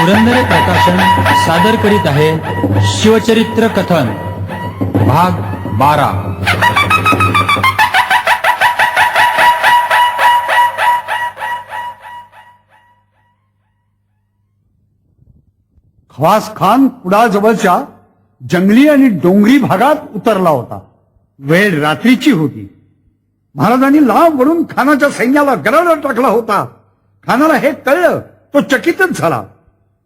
पुरंदर प्रकाशन सादर करीत आहे शिवचरित्र कथन भाग 12। खवास खान कुडाजवळच्या जंगली आणि डोंगरी भागात उतरला होता। वेळ रात्रीची होती। महाराजांनी लांब वरून खानाच्या सैन्याला गराडा टाकला होता। खानाला हे कळलं तो चकितच झाला।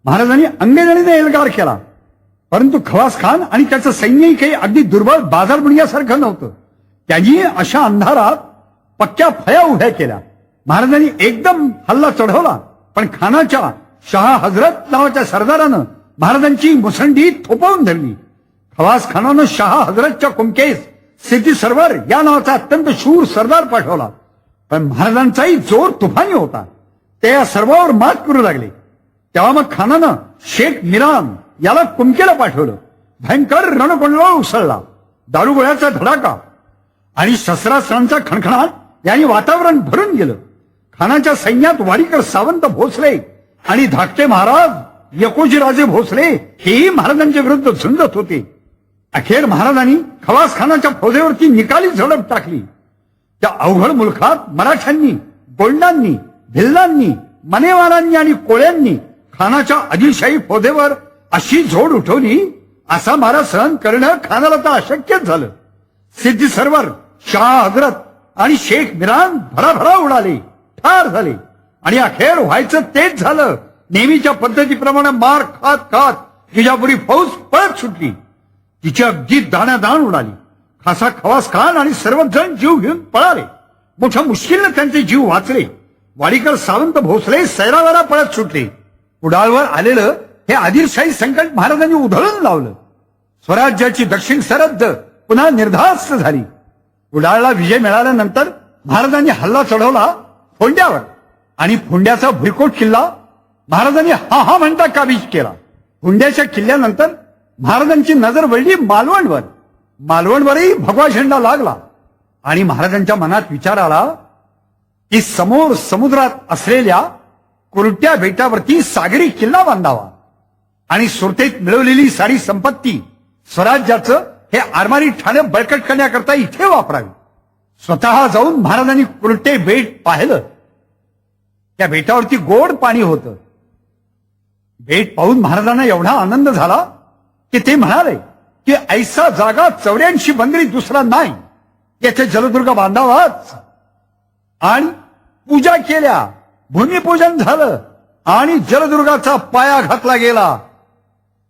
महाराजांनी अंगेजणीने एल्गार केला, परंतु खवास खान आणि त्याचं सैन्यही काही अगदी दुर्बळ बाजार बुडण्यासारखं नव्हतं। त्यांनी अशा अंधारात पक्क्या फळ्या उभ्या केल्या। महाराजांनी एकदम हल्ला चढवला, पण खानाच्या शाह हजरत नावाच्या सरदारानं महाराजांची मुसंडी थोपवून धरली। खवास खानानं शाह हजरतच्या कुमकेस सिद्धी सरवर या नावाचा अत्यंत शूर सरदार पाठवला, पण महाराजांचाही जोर तुफानी होता। ते या सर्वावर मात करू लागले। तेव्हा मग खानानं शेख मिरान याला कुमकेला पाठवलं। भयंकर रणकुंडला उसळला। दारुगोळ्याचा धडाका आणि शस्त्रास्त्रांचा खणखणाट यांनी वातावरण भरून गेलं। खानाच्या सैन्यात वारीकर सावंत भोसले आणि धाकटे महाराज यकोजीराजे भोसले हेही महाराजांच्या विरुद्ध झुंजत होते। अखेर महाराजांनी खवास खानाच्या फौजेवरती निकाली झडप टाकली। त्या अवघड मुलखात मराठ्यांनी, गोंडांनी, भिल्लांनी, मनेवारांनी आणि कोळ्यांनी खानाच्या आदिलशाही फौजेवर अशी झोड उठवली, असा मारा सहन करणं खानाला तर अशक्यच झालं। सिद्धी सरवर, शाह हजरत आणि शेख मिरान भराभरा उडाले, ठार झाले आणि अखेर व्हायचं तेच झालं। नेहमीच्या पद्धतीप्रमाणे मार खात खात विजापुरी फौज पळत सुटली। तिची अगदी दाणादाण उडाली। खासा खवास खान आणि सर्वच जण जीव घेऊन पळाले। मोठ्या मुश्किलने त्यांचे जीव वाचले। वाडीकर सावंत भोसले सैरावाला पळत सुटले। कुडाळवर आलेलं हे आदिलशाही संकट महाराजांनी उधळून लावलं। स्वराज्याची दक्षिण सरहद्द पुन्हा निर्धास्त झाली। कुडाळला विजय मिळाल्यानंतर महाराजांनी हल्ला चढवला फोंड्यावर आणि फोंड्याचा भुईकोट किल्ला महाराजांनी हा म्हणता काबीज केला। फोंड्याच्या किल्ल्यानंतर महाराजांची नजर वळली मालवणवर। मालवणवरही भगवा झेंडा लागला आणि महाराजांच्या मनात विचार आला की समोर समुद्रात असलेल्या कुरट्या बेटावरती सागरी किल्ला बांधावा आणि सुरतेत मिळवलेली सारी संपत्ती स्वराज्याचं हे आरमारी ठाणे बळकट करण्याकरता इथे वापरावी। स्वतः जाऊन महाराजांनी कुरटे बेट पाहिलं। त्या बेटावरती गोड पाणी होतं। बेट पाहून महाराजांना एवढा आनंद झाला की ते म्हणाले की ऐसा जागा 84 बंदरी दुसरा नाही, याचे जलदुर्ग बांधावाच। आणि पूजा केल्या, भूमिपूजन झालं आणि जलदुर्गाचा पाया घातला गेला।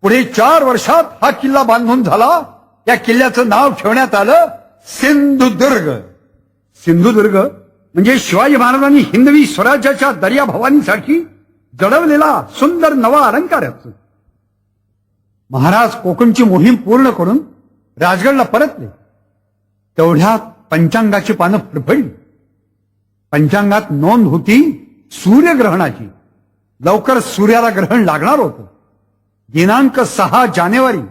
पुढे 4 वर्षात हा किल्ला बांधून झाला। या किल्ल्याचं नाव ठेवण्यात आलं सिंधुदुर्ग। सिंधुदुर्ग म्हणजे शिवाजी महाराजांनी हिंदवी स्वराज्याच्या दर्या भवानीसाठी जडवलेला सुंदर नवा अलंकारच। महाराज कोकणची मोहीम पूर्ण करून राजगडला परतले। तेवढ्यात पंचांगाची पानं फडफडली। पंचांगात नोंद होती सूर्यग्रहणाची। लवकर सूर्याला ग्रहण लागणार होतं। दिनांक 6 जानेवारी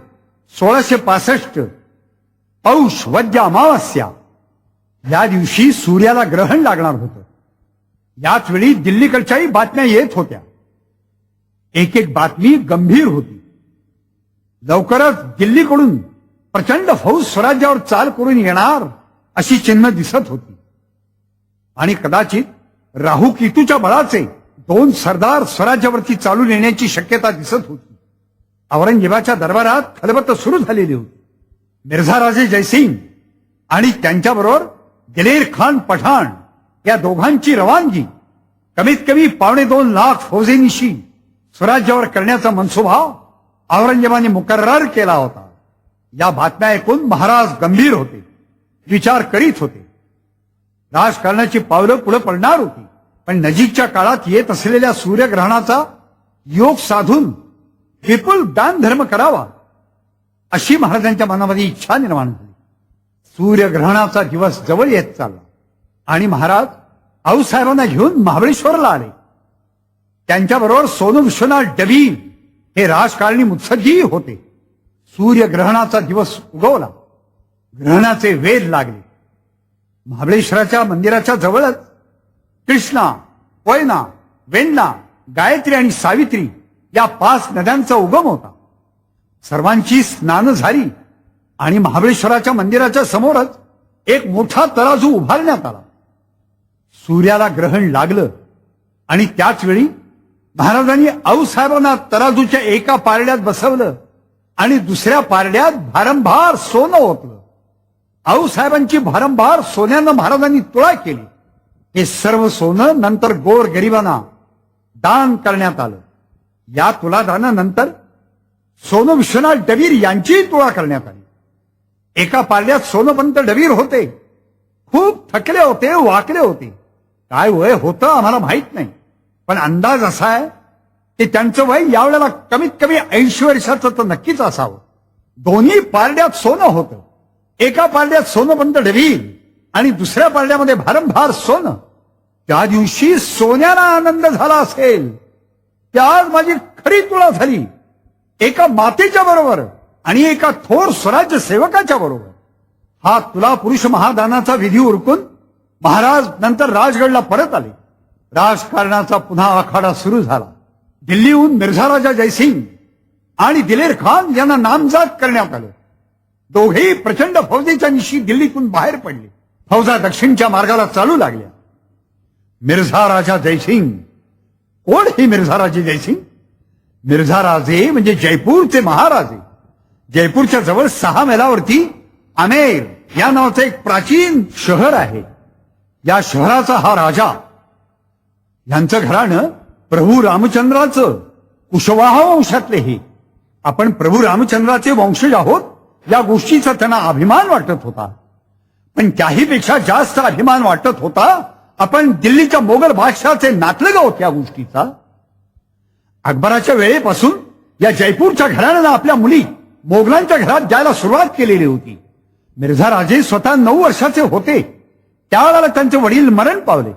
1665 पौष वद्य अमावास्या या दिवशी सूर्याला ग्रहण लागणार होतं। याच वेळी दिल्लीकडच्याही बातम्या येत होत्या। एक एक बातमी गंभीर होती। लवकरच दिल्लीकडून प्रचंड फौज स्वराज्यावर चाल करून येणार अशी चिन्ह दिसत होती आणि कदाचित राहू केतूच्या बळाचे 2 सरदार स्वराज्यावरती चालून येण्याची शक्यता दिसत होती। औरंगजेबाच्या दरबारात खलबत सुरू झालेली होती। मिर्झा राजे जयसिंग आणि त्यांच्याबरोबर दिलेर खान पठाण या दोघांची रवानगी कमीत कमी 2.25 लाख फौजेनिशी स्वराज्यावर करण्याचा मनसुबा औरंगजेबाने मुकर्रर केला होता। या बातम्या ऐकून महाराज गंभीर होते, विचार करीत होते। राजकारणाची पावलं पुढे पडणार होती, पण नजीकच्या काळात येत असलेल्या सूर्यग्रहणाचा योग साधून विपुल दान धर्म करावा अशी महाराजांच्या मनामध्ये इच्छा निर्माण झाली। सूर्यग्रहणाचा दिवस जवळ येत चालला आणि महाराज आऊसाहेबांना घेऊन महाबळेश्वरला आले। त्यांच्याबरोबर सोनू विश्वनाथ डबी हे राजकारणी मुत्सद्दी होते। सूर्यग्रहणाचा दिवस उगवला। ग्रहणाचे वेध लागले। महाबळेश्वराच्या मंदिराच्या जवळच कृष्णा, कोयना, वेण्णा, गायत्री आणि सावित्री या 5 नद्यांचा उगम होता. सर्वांची स्नानं झाली आणि महाबळेश्वराच्या मंदिराच्या समोरच एक मोठा तराजू उभारण्यात आला. सूर्याला ग्रहण लागलं आणि त्याच वेळी महाराजांनी आऊसाहेबांना तराजूच्या एका पारड्यात बसवलं आणि दुसऱ्या पारड्यात भारंभार सोनं ओतलं. आऊसाहेबांची भारंभार सोन्यानं महाराजांनी तुळा केली. हे सर्व सोनं नंतर गोर गरिबांना दान करण्यात आलं. या तुलादानानंतर सोनं विश्वनाथ डबीर यांचीही तुळा करण्यात आली. एका पारड्यात सोनोपंत डबीर होते. खूप थकले होते, वाकले होते. काय वय होतं आम्हाला माहित नाही, पण अंदाज असा आहे की त्यांचं वय यावेळेला कमीत कमी 80 वर्षाचं तर नक्कीच असावं. दोन्ही पारड्यात सोनं होतं. एका पारड्यात सोनोपंत डबीर आणि दुसऱ्या पारड्यामध्ये भारंभार सोनं. त्या दिवशी सोन्याला आनंद झाला असेल, त्यात माझी खरी तुळा झाली. एका मातेच्या बरोबर आणि एका थोर स्वराज्य सेवकाच्या बरोबर. हा तुला पुरुष महादानाचा विधी उरकून महाराज नंतर राजगडला परत आले. राजकारणाचा पुन्हा आखाडा सुरू झाला. दिल्लीहून मिर्झा राजा जयसिंग आणि दिलेर खान यांना नामजाद करण्यात आलं. दोघेही प्रचंड फौजेच्या निशी दिल्लीतून बाहेर पडले. फौजा दक्षिणच्या मार्गाला चालू लागल्या. मिर्झा राजा जयसिंग. कोण ही मिर्झा राजे जयसिंग? मिर्झा राजे म्हणजे जयपूरचे महाराजे. जयपूरच्या जवळ 6 मैलावरती आमेर या नावाचं एक प्राचीन शहर आहे. या शहराचा हा राजा, यांचं घराणं प्रभू रामचंद्राचं कुशवाह वंशातले हे. आपण प्रभू रामचंद्राचे वंशज आहोत या गोष्टीचा त्यांना अभिमान वाटत होता. पण त्याहीपेक्षा जास्त अभिमान वाटत होता आपण दिल्लीच्या मोगल बादशहाचे नातलग आहोत या गोष्टीचा. अकबराच्या वेळेपासून या जयपूरच्या घराण्यानं आपल्या मुली मोगलांच्या घरात द्यायला सुरुवात केलेली होती. मिर्झा राजे स्वतः 9 वर्षाचे होते त्यावेळेला त्यांचे वडील मरण पावले.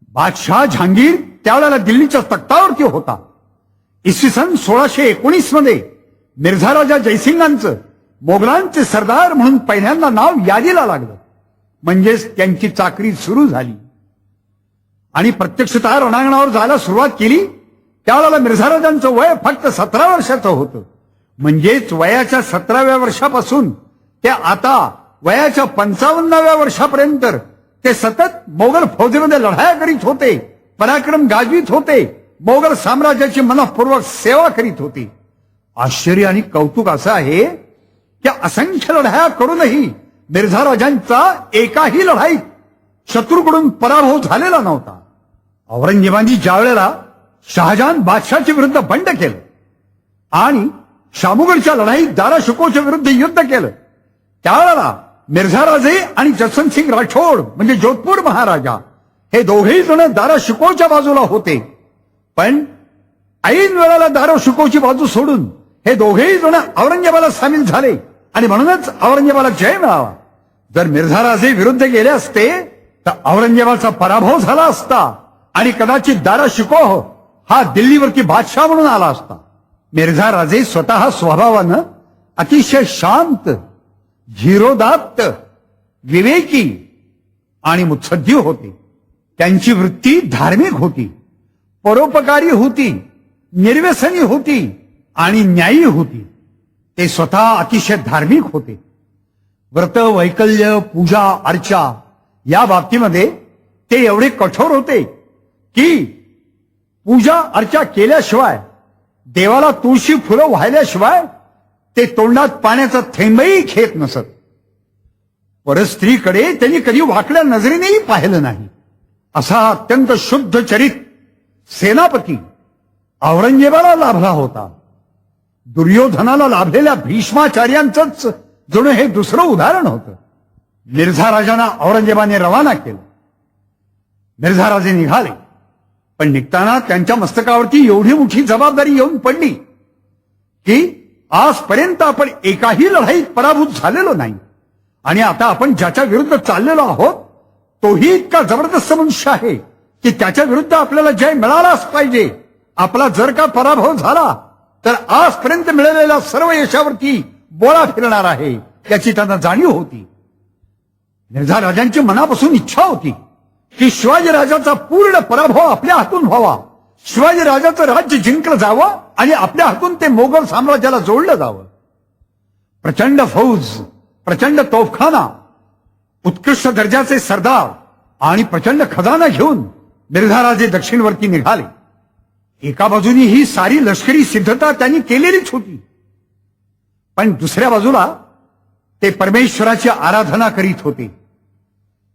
बादशाह जहांगीर त्यावेळेला दिल्लीच्या तख्तावरती होता. इसवी सन 1619 मध्ये मिर्झा राजा जयसिंगांचं मोगलांचे सरदार म्हणून पहिल्यांदा नाव यादीला लागलं. म्हणजेच त्यांची चाकरी सुरू झाली आणि प्रत्यक्षतः रणांगणावर जायला सुरुवात केली. त्यावेळेला मिर्झा राजांचं वय फक्त 17 वर्षाचं होतं. म्हणजेच वयाच्या 17व्या वर्षापासून ते आता वयाच्या 55व्या वर्षापर्यंत ते सतत मोगल फौजेमध्ये लढाया करीत होते, पराक्रम गाजवीत होते, मोगल साम्राज्याची मनःपूर्वक सेवा करीत होते. आश्चर्य आणि कौतुक असं आहे की असंख्य लढाया करूनही मिर्झा राजांचा एकाही लढाईत शत्रूकडून पराभव झालेला नव्हता. औरंगजेबाने ज्या वेळेला शहाजहान बादशाहच्या विरुद्ध बंड केलं आणि शामुगडच्या लढाईत दारा शिकोच्या विरुद्ध युद्ध केलं, त्यावेळेला मिर्झा राजे आणि जसवंत सिंग राठोड म्हणजे जोधपूर महाराजा हे दोघेही जण दारा शिकोच्या बाजूला होते. पण ऐन वेळेला दारा शिकोची बाजू सोडून हे दोघेही जण औरंगजेबाला सामील झाले आणि म्हणूनच औरंगजेबाला जय मिळावा. जर मिर्झा राजे विरुद्ध गेले असते तर औरंगजेबाचा पराभव झाला असता आणि कदाचित दारा शिकोह हा दिल्लीवरती बादशाह म्हणून आला असता. मिर्झा राजे स्वतः स्वभावानं अतिशय शांत, धीरोदात्त, विवेकी आणि मुत्सद्दी होते. त्यांची वृत्ती धार्मिक होती, परोपकारी होती, निर्व्यसनी होती आणि न्यायी होती. ते स्वतः अतिशय धार्मिक होते. व्रत, वैकल्य, पूजा अर्चा या बाबतीमध्ये ते एवढे कठोर होते की पूजा अर्चा केल्याशिवाय, देवाला तुळशी फुलं वाहिल्याशिवाय ते तोंडात पाण्याचा थेंबही घेत नसत. परस्त्रीकडे त्यांनी कधी वाकड्या नजरेनेही पाहिलं नाही. असा अत्यंत शुद्ध चरित सेनापती औरंगजेबाला लाभला होता. दुर्योधनाला लाभलेल्या भीष्माचार्यांचंच जणू हे दुसरं उदाहरण होतं. मिर्झा राजांना औरंगजेबाने रवाना केलं. मिर्झा राजे निघाले, पण निघताना त्यांच्या मस्तकावरती एवढी मोठी जबाबदारी येऊन पडली की आजपर्यंत आपण एकाही लढाईत पराभूत झालेलो नाही आणि आता आपण ज्याच्या विरुद्ध चाललेलो आहोत तोही इतका जबरदस्त मनुष्य आहे की त्याच्या विरुद्ध आपल्याला जय मिळालाच पाहिजे. आपला जर का पराभव झाला तर आजपर्यंत मिळालेल्या सर्व यशावरती बोळा फिरणार आहे याची त्यांना जाणीव होती. मिर्झा राजांची मनापासून इच्छा होती की शिवाजी राजाचा पूर्ण पराभव आपल्या हातून व्हावा. शिवाजी राजाचं राज्य जिंकलं जावं आणि आपल्या हातून ते मोगल साम्राज्याला जोडलं जावं. प्रचंड फौज, प्रचंड तोफखाना, उत्कृष्ट दर्जाचे सरदार आणि प्रचंड खजाना घेऊन मिर्झाराजे दक्षिणवरती निघाले. एका बाजूनी ही सारी लष्करी सिद्धता त्यांनी केलेलीच होती, पण दुसऱ्या बाजूला ते परमेश्वराची आराधना करीत होते.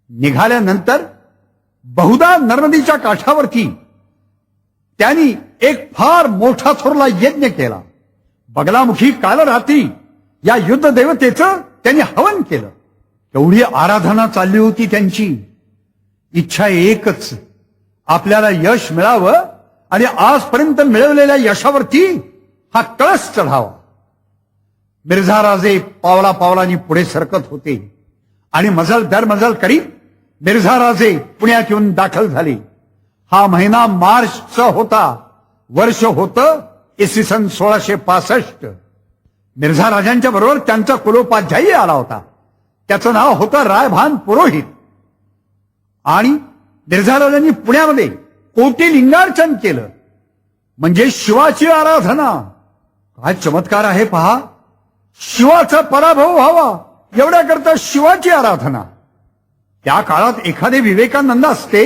निघाल्यानंतर बहुधा नर्मदेच्या काठावरती त्यांनी एक फार मोठा थोरला यज्ञ केला. बगलामुखी काल रात्री या युद्ध देवतेचं त्यांनी हवन केलं. एवढी आराधना चालली होती त्यांची. इच्छा एकच, आपल्याला यश मिळावं आणि आजपर्यंत मिळवलेल्या यशावरती हा कळस चढावा. मिर्झा राजे पावला पावलांनी पुढे सरकत होते आणि मजल दर मजल करीत मिर्झा राजे पुण्यात येऊन दाखल झाले. हा महिना मार्चचा होता. वर्ष होतं इसवी सन 1665. मिर्झा राजांच्या बरोबर त्यांचा कुलोपाध्यायी आला होता. त्याचं नाव होतं रायभान पुरोहित. आणि मिर्झा राजांनी पुण्यामध्ये कोटी लिंगार्चन केलं, म्हणजे शिवाची आराधना. काय चमत्कार आहे पहा. शिवाचा पराभव व्हावा एवढ्याकरता शिवाची आराधना. त्या काळात एखादे विवेकानंद असते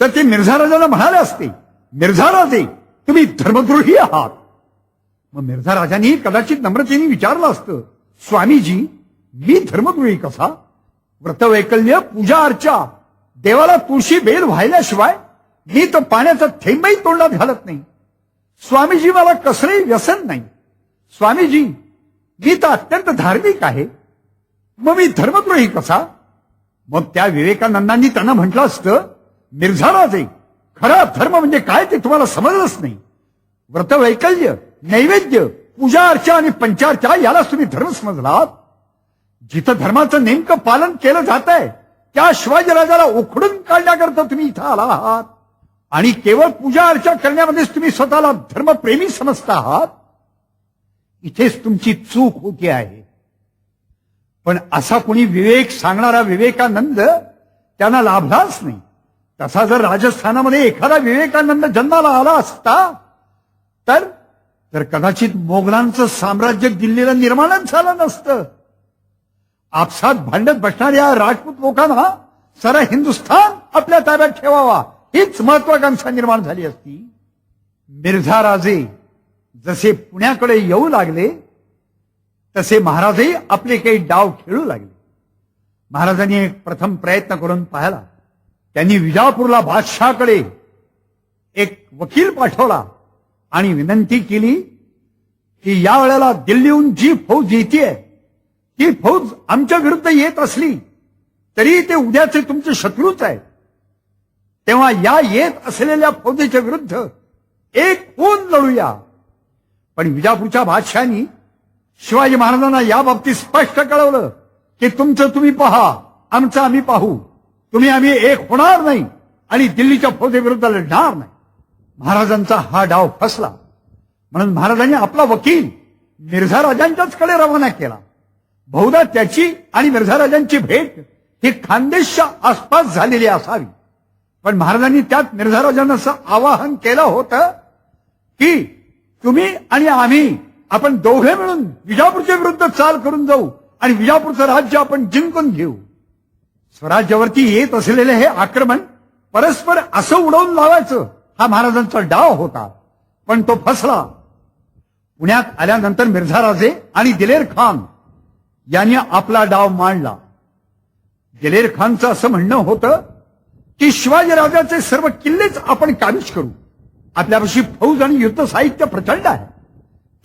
तर ते मिर्झा राजाला म्हणाले असते, मिर्झा राजे तुम्ही धर्मद्रोही आहात. मग मिर्झा राजांनी कदाचित नम्रतेने विचारलं असतं, स्वामीजी मी धर्मद्रोही कसा? व्रतवैकल्य, पूजा अर्चा, देवाला तुळशी बेल व्हायल्याशिवाय मी तर पाण्याचा थेंबही तोंडात घालत नाही. स्वामीजी मला कसलंही व्यसन नाही. स्वामीजी मी तर अत्यंत धार्मिक आहे, मग मी धर्मद्रोही कसा? मग त्या विवेकानंदांनी त्यांना म्हटलं असतं, मिर्झा राजे खरा धर्म म्हणजे काय ते तुम्हाला समजलंच नाही. व्रतवैकल्य, नैवेद्य, पूजा अर्चा आणि पंचार्चा यालाच तुम्ही धर्म समजलात. जिथं धर्माचं नेमकं पालन केलं जात आहे त्या शिवाजी राजाला उखडून काढण्याकरता तुम्ही इथं आला आहात आणि केवळ पूजा अर्चा करण्यामध्येच तुम्ही स्वतःला धर्मप्रेमी समजता आहात. इथेच तुमची चूक होती आहे. पण असा कोणी विवेक सांगणारा विवेकानंद त्यांना लाभलाच नाही. तसा जर राजस्थानामध्ये एखादा विवेकानंद जन्माला आला असता तर कदाचित मोगलांचं साम्राज्य दिल्लीला निर्माणच झालं नसतं. आपसात भांडत बसणाऱ्या राजपूत लोकांना सारा हिंदुस्थान आपल्या ताब्यात ठेवावा हीच महत्वाकांक्षा निर्माण झाली असती. मिर्झा राजे जसे पुण्याकडे येऊ लागले तसे महाराजही आपले काही डाव खेळू लागले. महाराजांनी एक प्रथम प्रयत्न करून पाहिला. त्यांनी विजापूरला बादशहाकडे एक वकील पाठवला आणि विनंती केली की या वेळेला दिल्लीहून जी फौज येते ती फौज आमच्या विरुद्ध येत असली तरी ते उद्याचे तुमचे शत्रूच आहेत. तेव्हा या येत असलेल्या फौजेच्या विरुद्ध एक होऊन लढूया. पण विजापूरच्या बादशहानी शिवाजी महाराजांना या बाबतीत स्पष्ट कळवलं की तुमचं तुम्ही पहा, आमचं आम्ही पाहू. तुम्ही आम्ही एक होणार नाही आणि दिल्लीच्या फौजेविरुद्ध लढणार नाही. महाराजांचा हा डाव फसला. म्हणून महाराजांनी आपला वकील मिर्झा राजांच्याच कडे रवाना केला. बहुधा त्याची आणि मिर्झा राजांची भेट ही खानदेशच्या आसपास झालेली असावी. पण महाराजांनी त्यात मिर्झा राजांना असं आवाहन केलं होतं की तुम्ही आणि आम्ही आपण दोघे मिळून विजापूरच्या विरुद्ध चाल करून जाऊ आणि विजापूरचं राज्य आपण जिंकून घेऊ. स्वराज्यावरती येत असलेले हे आक्रमण परस्पर असं उडवून लावायचं हा महाराजांचा डाव होता. पण तो फसला. पुण्यात आल्यानंतर मिर्झा राजे आणि दिलेर खान यांनी आपला डाव मांडला. दिलेर खानचं असं म्हणणं होतं की शिवाजी राजाचे सर्व किल्लेच आपण काबीज करू. आपल्यापाशी फौज आणि युद्ध साहित्य प्रचंड आहे.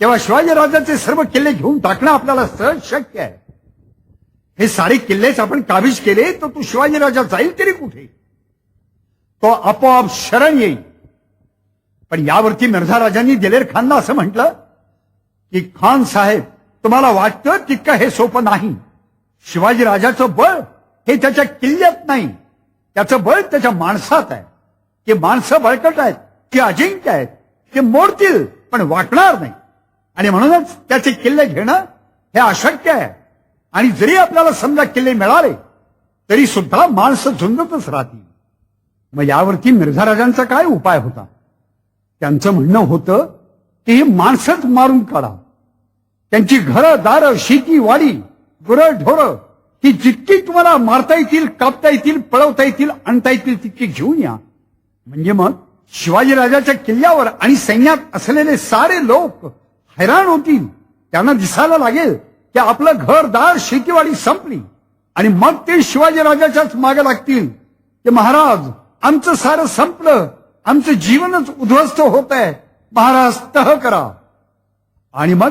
तेव्हा शिवाजी राजाचे सर्व किल्ले घेऊन टाकणं आपल्याला सहज शक्य आहे. हे सारे किल्लेच आपण काबीज केले तर तो शिवाजी राजा जाईल तरी कुठे? तो आपोआप शरण येईल. पण यावरती मिर्झा राजांनी दिलेर खानला असं म्हटलं की खान साहेब तुम्हाला वाटतं तितकं हे सोपं नाही. शिवाजी राजाचं बळ हे त्याच्या किल्ल्यात नाही, त्याचं बळ त्याच्या माणसात आहे. ते माणसं बळकट आहेत, ते अजिंक्य आहेत, ते मोडतील पण वाकणार नाही. आणि म्हणूनच त्याचे किल्ले घेणं हे अशक्य आहे. आणि जरी आपल्याला समजा किल्ले मिळाले तरी सुद्धा माणसं झुंजतच राहतील. मग यावरती मिर्झा राजांचा काय उपाय होता? त्यांचं म्हणणं होतं की ही माणसंच मारून काढा. त्यांची घरं दारं शेती वाडी गुरं ढोरं ही जितकी तुम्हाला मारता येतील कापता येतील पळवता येतील आणता येतील तितकी घेऊन या. म्हणजे मग शिवाजीराजाच्या किल्ल्यावर आणि सैन्यात असलेले सारे लोक हैराण होतील. त्यांना दिसायला लागेल की आपलं घरदार शेतीवाडी संपली आणि मग ते शिवाजीराजाच्याच मागे लागतील की महाराज आमचं सारं संपलं, आमचं जीवनच उद्ध्वस्त होत आहे, महाराज तह करा. आणि मग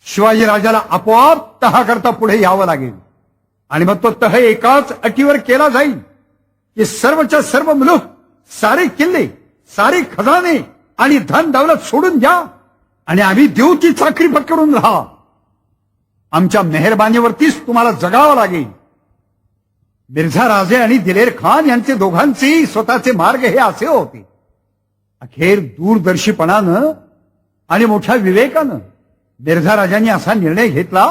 शिवाजीराजाला आपोआप तहा करता पुढे यावं लागेल. आणि मग तो तह एकाच अटीवर केला जाईल की सर्वच्या सर्व मुलूक सारे किल्ले सारे खजाने आणि धन दौलत सोडून द्या आणि आम्ही देऊ ती चाकरी पकडून राहा. आमच्या मेहरबानीवरतीच तुम्हाला जगावं लागेल. मिर्झा राजे आणि दिलेर खान यांचे दोघांचेही स्वतःचे मार्ग हे असे होते. अखेर दूरदर्शीपणानं आणि मोठ्या विवेकानं मिर्झा राजांनी असा निर्णय घेतला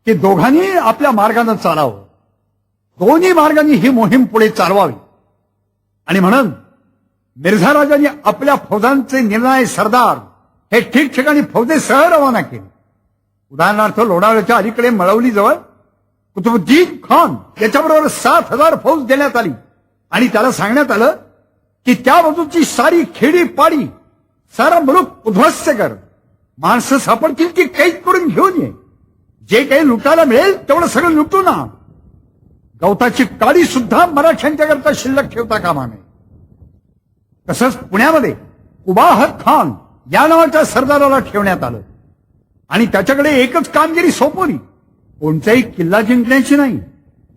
की दोघांनी आपल्या मार्गानं चालावं, दोन्ही मार्गांनी ही मोहीम पुढे चालवावी. आणि म्हणून मिर्झा राजांनी आपल्या फौजांचे निर्णायक सरदार हे ठिकठिकाणी फौजेसह रवाना केले. उदाहरणार्थ लोणावळ्याच्या अलीकडे मळवली जवळ कुतुबुद्दीन खान याच्याबरोबर 7,000 फौज देण्यात आली आणि त्याला सांगण्यात आलं की त्या बाजूची सारी खेडी पाडी सारा मुलूक उद्ध्वस्त कर, माणसं सापडतील की कैद करून घेऊन ये, जे काही लुटायला मिळेल तेवढं सगळं लुटू ना. गवताची काडी सुद्धा मराठ्यांच्या करता शिल्लक ठेवता कामा नये. तसंच पुण्यामध्ये उबाहत खान या नावाच्या सरदाराला ठेवण्यात आलं आणि त्याच्याकडे एकच कामगिरी सोपवली. कोणताही किल्ला जिंकण्याची नाही,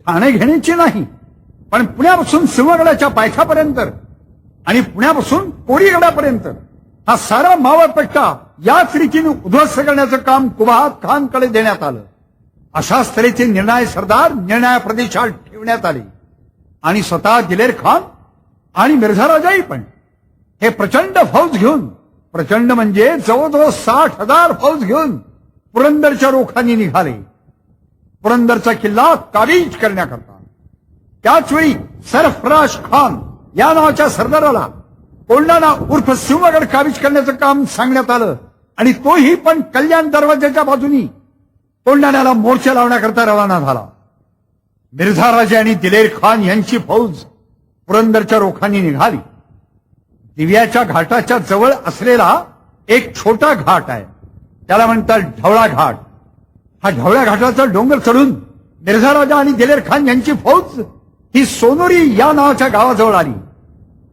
ठाणे घेण्याची नाही, पण पुण्यापासून सिंहगडाच्या पायथ्यापर्यंत आणि पुण्यापासून कोळीगडापर्यंत हा सारा मावळ पट्टा याच रीतीने उद्ध्वस्त करण्याचं काम कुबाहत खानकडे देण्यात आलं. अशाच तऱ्हेचे निर्णायक सरदार निर्णय प्रदेशात ठेवण्यात आले आणि स्वतः दिलेर खान आणि मिर्झा राजाही पण हे प्रचंड फौज घेऊन, प्रचंड म्हणजे जवळजवळ 60,000 फौज घेऊन पुरंदरच्या रोखांनी निघाले. पुरंदरचा किल्ला काबीज करण्याकरता. त्याचवेळी सरफराज खान या नावाच्या सरदाराला कोंढाणा उर्फ सिंहगड काबीज करण्याचं काम सांगण्यात आलं आणि तोही पण कल्याण दरवाजाच्या बाजूनी कोंढाण्याला मोर्चा लावण्याकरता रवाना झाला. मिर्झा राजे आणि दिलेर खान यांची फौज पुरंदरच्या रोखांनी निघाली. दिव्याच्या घाटाच्या जवळ असलेला एक छोटा घाट आहे, त्याला म्हणतात ढवळा घाट. हा ढवळ्या घाटाचा डोंगर चढून मिर्झा राजा आणि दिलेर खान यांची फौज ही सोनोरी या नावाच्या गावाजवळ आली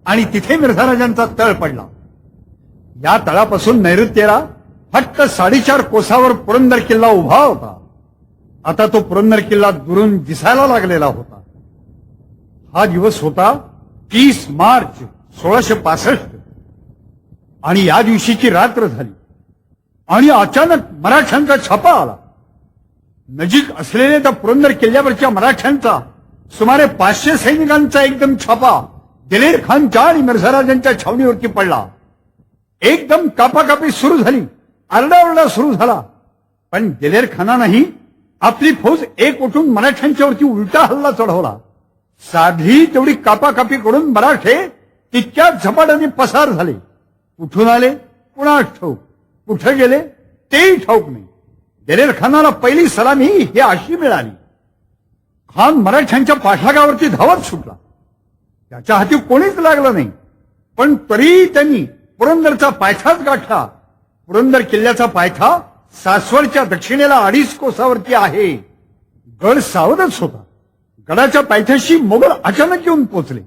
आणि तिथे मिर्झा राजांचा तळ पडला. या तळापासून नैऋत्येला फक्त 4.5 कोसावर पुरंदर किल्ला उभा होता. आता तो पुरंदर किल्ला दुरून दिसायला लागलेला होता. हा दिवस होता 30 मार्च 1665 आणि या दिवशीची रात्र झाली आणि अचानक मराठ्यांचा छापा आला. नजीक असलेल्या त्या पुरंदर किल्ल्यावरच्या मराठ्यांचा सुमारे 500 सैनिकांचा एकदम छापा दिलेर खानच्या आणि मिर्झा राजांच्या छावणीवरती पडला. एकदम कापाकापी सुरू झाली, आरडाओरडा सुरू झाला. पण दिलेर खानानेही आपली फौज एक उठून मराठ्यांच्यावरती उलटा हल्ला चढवला. साधी तेवढी कापाकापी करून मराठे तितक्या झपाट्याने पसार झाले. कुठून आले कुणास ठाऊक, कुठे गेले तेही ठाऊक नाही. दिलेर खानाला पहिली सलामी ही अशी मिळाली. खान मराठ्यांच्या पाठलागावरती धावत सुटला. त्याच्या हाती कोणीच लागलं नाही, पण तरी त्यांनी पुरंदरचा पायथाच गाठला. पुरंदर किल्ल्याचा पायथा सासवडच्या दक्षिणेला 2.5 कोसावरती आहे. गड सावधच होता. गडाच्या पायथ्याशी मोगल अचानक येऊन पोचले.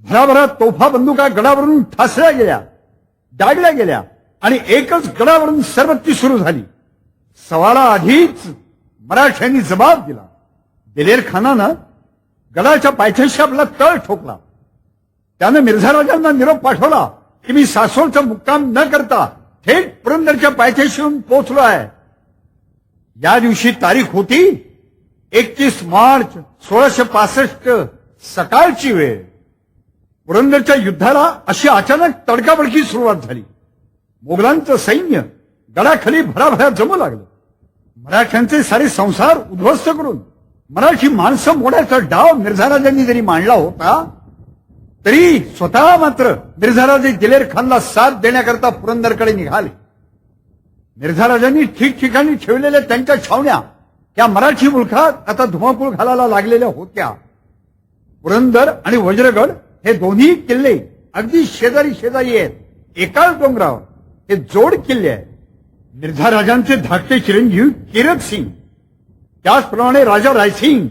भराभरा तोफा बंदुका गडावरून ठासल्या गेल्या, डागल्या गेल्या आणि एकच गडावरून सरबत्ती सुरू झाली. सवाला आधीच मराठ्यांनी जबाब दिला. दिलेर खानानं गडाच्या पायथ्याशी आपला तळ ठोकला. त्यानं मिर्झा राजांना निरोप पाठवला की मी सासवडचा मुक्काम न करता थेट पुरंदरच्या पायथ्याशी येऊन पोहोचलो आहे. या दिवशी तारीख होती 31 मार्च 1665 सकाळची वेळ. पुरंदरच्या युद्धाला अशी अचानक तडकाफडकी सुरुवात झाली. मोगलांचं सैन्य गडाखाली भराभरा जमू लागलं. मराठ्यांचे सारे संसार उद्ध्वस्त करून मराठी माणसं मोडायचा डाव मिर्झा राजांनी जरी मांडला होता तरी स्वतः मात्र मिर्झाराजे दिलेर खानला साथ देण्याकरता पुरंदरकडे निघाले. मिर्झाराजांनी ठिकठिकाणी ठेवलेल्या त्यांच्या छावण्या या मराठी मुलखात आता धुमाकूळ घालायला लागलेल्या होत्या. पुरंदर आणि वज्रगड हे दोन्ही किल्ले अगदी शेजारी शेजारी आहेत. एकाच डोंगरावर हे जोड किल्ले आहेत. मिर्झा राजांचे धाकटे चिरंजीव किरत सिंग, त्याचप्रमाणे राजा रायसिंग,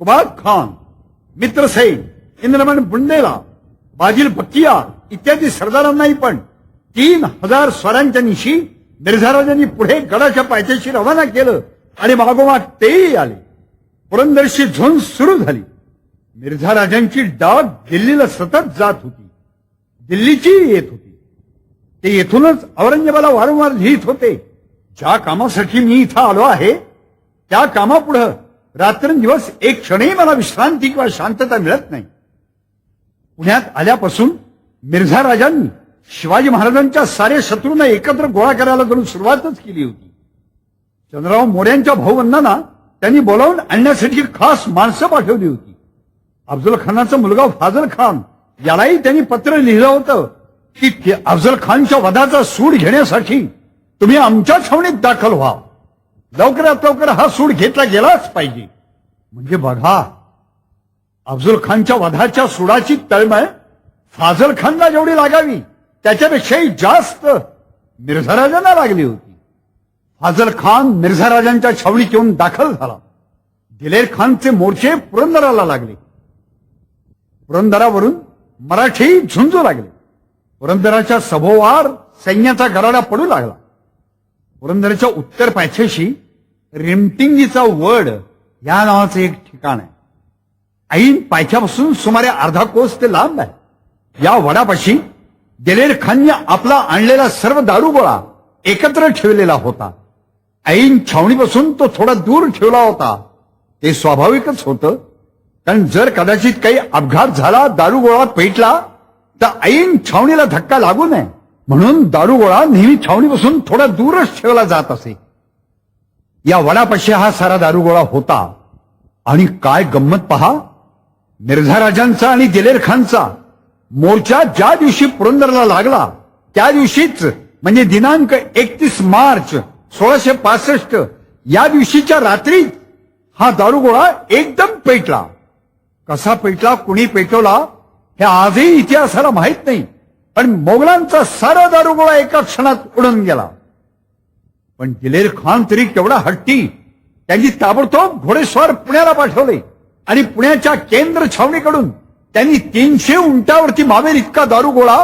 कुबाब खान, मित्र सैन, इंद्रमण बुंदेला, बाजील बक्किया इत्यादी सरदारांनाही पण 3000 स्वारांच्या निशी मिर्झाराजांनी पुढे गडाच्या पायथ्याशी रवाना केलं आणि मागोमाग तेही आले. पुरंदरशी झुंज सुरू झाली. मिर्झा राजांची डाग दिल्लीला सतत जात होती, दिल्लीची येत होती. ते येथूनच औरंगजेबाला वारंवार लिहित होते, ज्या कामासाठी मी इथं आलो आहे त्या कामापुढं रात्रंदिवस एक क्षणही मला विश्रांती किंवा शांतता मिळत नाही. पुण्यात आल्यापासून मिर्झा राजांनी शिवाजी महाराजांच्या साऱ्या शत्रूंना एकत्र गोळा करायला जणू सुरुवातच केली होती. चंद्रराव मोऱ्यांच्या भाऊबंधांना त्यांनी बोलावून आणण्यासाठी खास माणसं पाठवली होती. अफजल खानाचा मुलगा फाजल खान यालाही त्यांनी पत्र लिहिलं होतं की अफजल खानच्या वधाचा सूड घेण्यासाठी तुम्ही आमच्या छावणीत दाखल व्हा. लवकरात लवकर हा सूड घेतला गेलाच पाहिजे. म्हणजे बघा, अफजल खानच्या वधाच्या सुडाची तळमळ फाजल खानला जेवढी लागावी त्याच्यापेक्षाही जास्त मिर्झा राजांना लागली होती. फाजल खान मिर्झा राजांच्या छावणीत येऊन दाखल झाला. दिलेर खानचे मोर्चे पुरंदराला लागले. पुरंदरावरून मराठी झुंजू लागले. पुरंदराच्या सभोवार सैन्याचा गराडा पडू लागला. पुरंदरच्या उत्तर पायथ्याशी रिमटिंगीचा वड या नावाचं एक ठिकाण आहे. ऐन पायथ्यापासून सुमारे अर्धा कोस ते लांब आहे. या वडापाशी दिलेर खानने आपला आणलेला सर्व दारूगोळा एकत्र ठेवलेला होता. ऐन छावणीपासून तो थोडा दूर ठेवला होता. ते स्वाभाविकच होतं, कारण जर कदाचित काही अपघात झाला, दारूगोळा पेटला तर ऐन छावणीला धक्का लागू नये म्हणून दारूगोळा नेहमी छावणीपासून थोडा दूरच ठेवला जात असे. या वडापाशी हा सारा दारूगोळा होता. आणि काय गंमत पहा, मिर्झा राजांचा आणि दिलेर खानचा मोर्चा ज्या दिवशी पुरंदरला लागला त्या दिवशीच म्हणजे दिनांक 31 मार्च 1665 या दिवशीच्या रात्री हा दारूगोळा एकदम पेटला. कसा पेटला, कुणी पेटवला हे आजही इतिहासाला माहित नाही, पण मोगलांचा सारा दारूगोळा एका क्षणात उडून गेला. पण दिलेर खान तरी केवढा हट्टी, त्यांनी ताबडतोब घोडेस्वार पुण्याला पाठवले आणि पुण्याच्या केंद्र छावणीकडून त्यांनी 300 उंटावरती मावेल इतका दारूगोळा